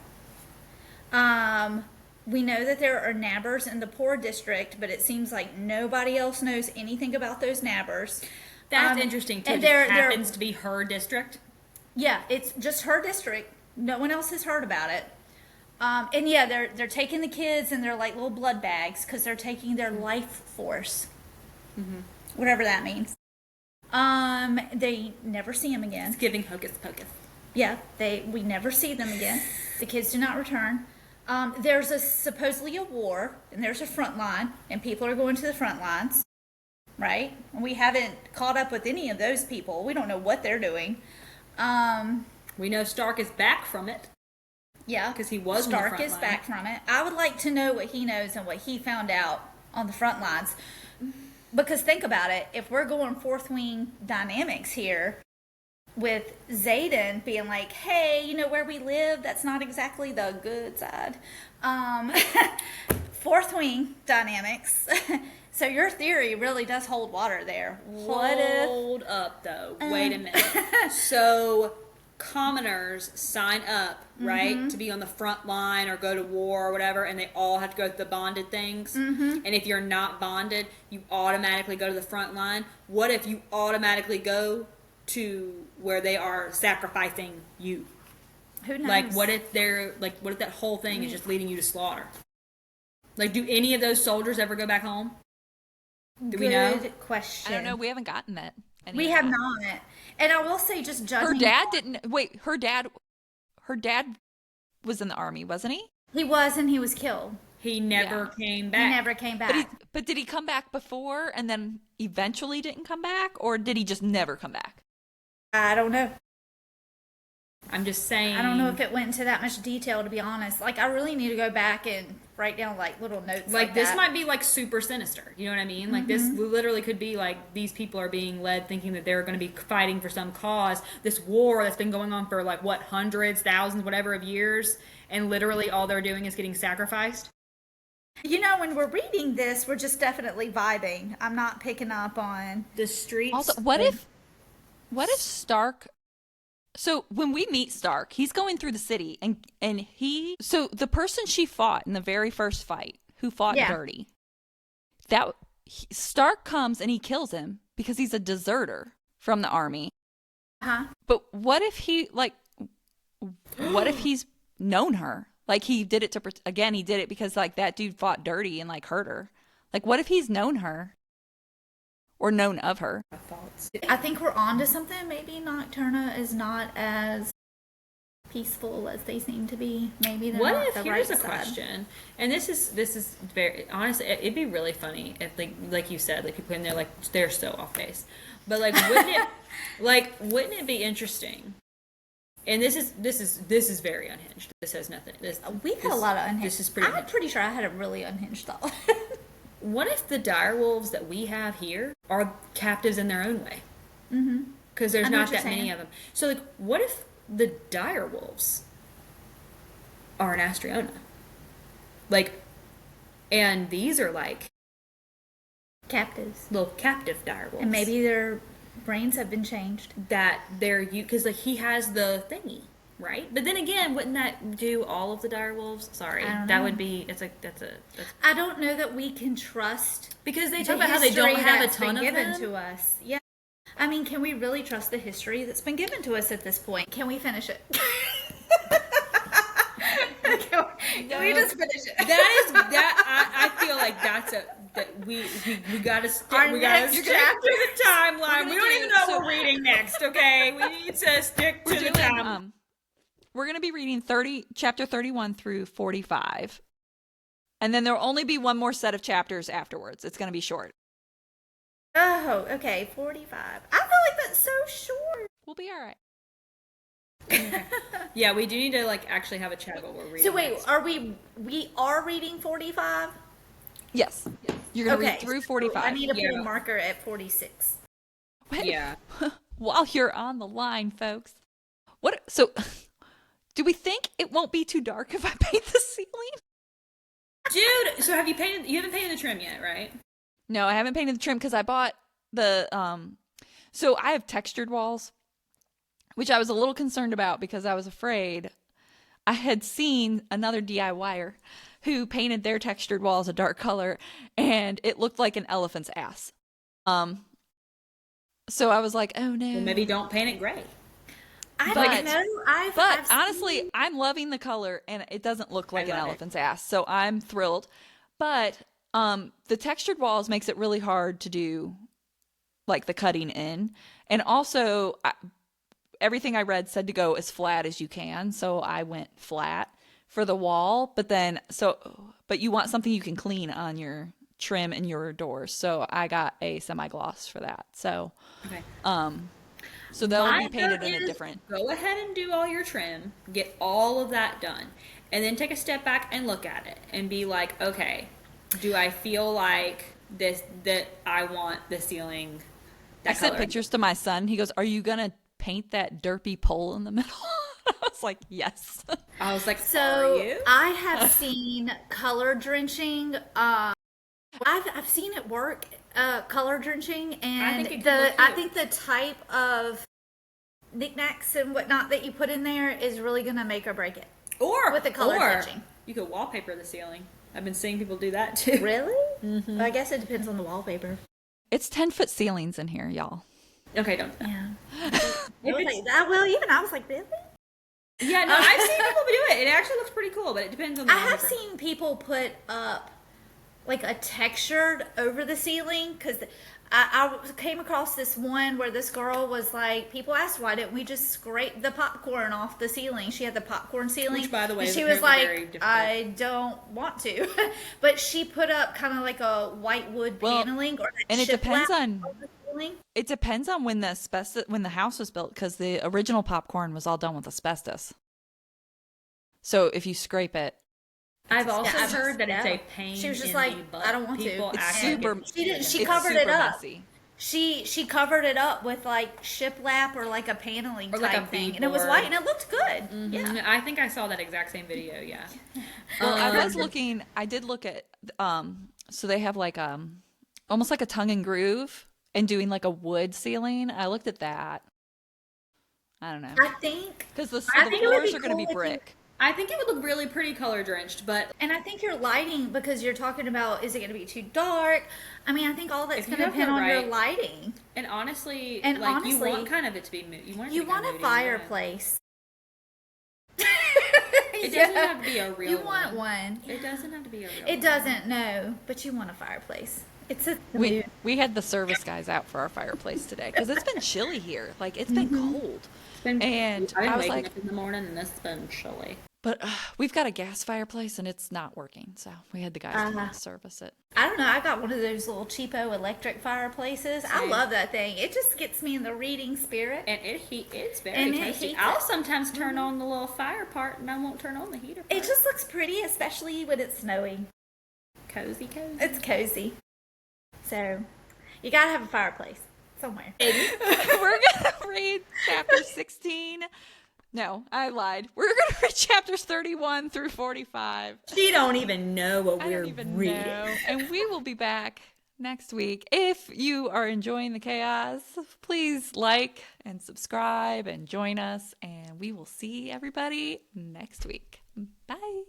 We know that there are nabbers in the poor district, but it seems like nobody else knows anything about those nabbers. That's interesting too. And It happens to be her district. Yeah, it's just her district. No one else has heard about it. And yeah, they're taking the kids and they're like little blood bags because they're taking their life force, whatever that means. They never see them again. It's giving hocus pocus. Yeah, we never see them again. The kids do not return. There's supposedly a war, and there's a front line, and people are going to the front lines, right? And we haven't caught up with any of those people. We don't know what they're doing. We know Stark is back from it. Yeah, because he was Stark on the front is line. back from it. I would like to know what he knows and what he found out on the front lines. Because think about it, if we're going fourth wing dynamics here, with Xaden being like, hey, you know where we live? That's not exactly the good side. Fourth wing dynamics. So your theory really does hold water there. Hold up, though. Wait a minute. So commoners sign up, right, to be on the front line or go to war or whatever, and they all have to go through the bonded things. And if you're not bonded, you automatically go to the front line. What if you automatically go to where they are sacrificing you? Who knows? Like, what if that whole thing is just leading you to slaughter? Like, do any of those soldiers ever go back home? Do we know? Good question. I don't know. We haven't gotten that. We have not. And I will say, just judging. Her dad didn't. Wait, her dad was in the army, wasn't he? He was, and he was killed. He never came back. He never came back. But did he come back before and then eventually didn't come back? Or did he just never come back? I don't know. I'm just saying. I don't know if it went into that much detail, to be honest. Like, I really need to go back and write down, like, little notes like this that. might be, like, super sinister. You know what I mean? Like, this literally could be, like, these people are being led thinking that they're going to be fighting for some cause. This war that's been going on for, like, what, hundreds, thousands, whatever of years, and literally all they're doing is getting sacrificed. You know, when we're reading this, we're just definitely vibing. I'm not picking up on The streets. Also, what if Stark? So when we meet Stark, he's going through the city, and so the person she fought in the very first fight, who fought dirty, Stark comes and he kills him because he's a deserter from the army. But what if he's known her? Like, he did it he did it because, like, that dude fought dirty and, like, hurt her. Like, what if he's known her? Or known of her? I think we're on to something. Maybe Nocturna is not as peaceful as they seem to be. Maybe they're not the right side. Here's a question, and this is very honestly, it'd be really funny if, like you said, like, people in there, like, they're so off base, but, like, wouldn't it be interesting? And this is very unhinged. This has nothing. We've had a lot of unhinged. This is pretty. I'm pretty sure I had a really unhinged thought. What if the direwolves that we have here are captives in their own way? Because there's not that many of them. So, like, what if the direwolves are in Astriona? Like, and these are, like, Captives. little captive direwolves. And maybe their brains have been changed. That they're, because, like, he has the thingy, right? But then again, wouldn't that do all of the direwolves? Sorry, that would be. It's like that's. I don't know that we can trust, because they talk about how they don't have a ton of given them to us. Yeah, I mean, can we really trust the history that's been given to us at this point? Can we finish it? Can we just finish it? I feel like that's we gotta stick. We gotta stick to the timeline. We don't even know what we're reading next. Okay, we need to stick to the time. We're going to be reading chapter 31 through 45. And then there'll only be one more set of chapters afterwards. It's going to be short. Oh, okay, 45. I feel like that's so short. We'll be all right. Okay. Yeah, we do need to, like, actually have a chat about what we're reading. So wait, next. are we are reading 45? Yes. You're going to read through 45. I need to put a marker at 46. What? Yeah. While you're on the line, folks. So do we think it won't be too dark if I paint the ceiling? Dude, so have you painted? You haven't painted the trim yet, right? No, I haven't painted the trim because I bought the so I have textured walls, which I was a little concerned about because I was afraid I had seen another DIYer who painted their textured walls a dark color and it looked like an elephant's ass. Um so I was like, "Oh Well, no." maybe don't paint it gray. I But don't know. but I've honestly, seen, I'm loving the color and it doesn't look I like an love it. elephant's ass. So I'm thrilled. But the textured walls makes it really hard to do like the cutting in. And also everything I read said to go as flat as you can, so I went flat for the wall, but you want something you can clean on your trim and your doors. So I got a semi-gloss for that. So Okay. so they'll My be painted vote in a is different. go ahead and do all your trim, get all of that done, and then take a step back and look at it and be like, okay, do I feel like this that I want the ceiling I that sent color? pictures to my son. He goes, "Are you gonna paint that derpy pole in the middle?" I was like, "Yes." I was like, are so you? I have seen color drenching. I've seen it work, color drenching, I and think it could work I too. think the type of knickknacks and whatnot that you put in there is really gonna make or break it Or with the color or drenching. you could wallpaper the ceiling. I've been seeing people do that too. Really? Mm-hmm. I guess it depends on the wallpaper. It's 10-foot ceilings in here, y'all. Okay, don't. Yeah. I If was it's, like, that, well, even I was like, really? yeah, no, I've seen people do it. It actually looks pretty cool, but it depends on the I have wallpaper. seen people put up like a textured over the ceiling because I came across this one where this girl was like, people asked, why didn't we just scrape the popcorn off the ceiling? She had the popcorn ceiling. Which, by the way, and is she was apparently very like, difficult. I don't want to. But she put up kind of like a white wood Well, paneling or that and it depends shiplap on on the ceiling. It depends on when the house was built because the original popcorn was all done with asbestos. So if you scrape it, I've also Yeah, heard that it's yeah. a pain. She was just in like, the butt. I don't want to. People It's act super- Like She didn't. She it's covered it super up. messy. She covered it up with like shiplap or like a paneling Or like type a thing, beadboard. and it was white and it looked good. Yeah. Mhm. I think I saw that exact same video. Yeah. Well, I did look at, so they have like, almost like a tongue and groove and doing like a wood ceiling. I looked at that. I don't know. I think, Because the I think it would floors be are going to cool be if you- brick. I think it would look really pretty color drenched, but and I think your lighting, because you're talking about, is it going to be too dark? I mean, I think all that's If you going to have the depend on your right- lighting. and honestly, And like you honestly, want kind of it to be you want it to You be want kind a of moody, yeah. fireplace. It doesn't have to be a real You want one. It doesn't have to be a real It doesn't, no, but you want a fireplace. It's a We had the service guys out for our fireplace today because it's been chilly here. Like it's been cold. It's been, And I've been I was waking like, up in the morning and it's been chilly. but we've got a gas fireplace and it's not working. So we had the guys come out and service it. I don't know. I got one of those little cheapo electric fireplaces. I Same. love that thing. It just gets me in the reading spirit. And it's very And it tasty. heats I'll it. sometimes turn on the little fire part and I won't turn on the heater part. It just looks pretty, especially when it's snowing. cozy. It's cozy. So, you gotta have a fireplace somewhere. We're gonna read chapter 16. No, I lied. We're gonna read chapters 31 through 45. She don't even know what I we're don't even reading. know. And we will be back next week. If you are enjoying the chaos, please like and subscribe and join us. And we will see everybody next week. Bye.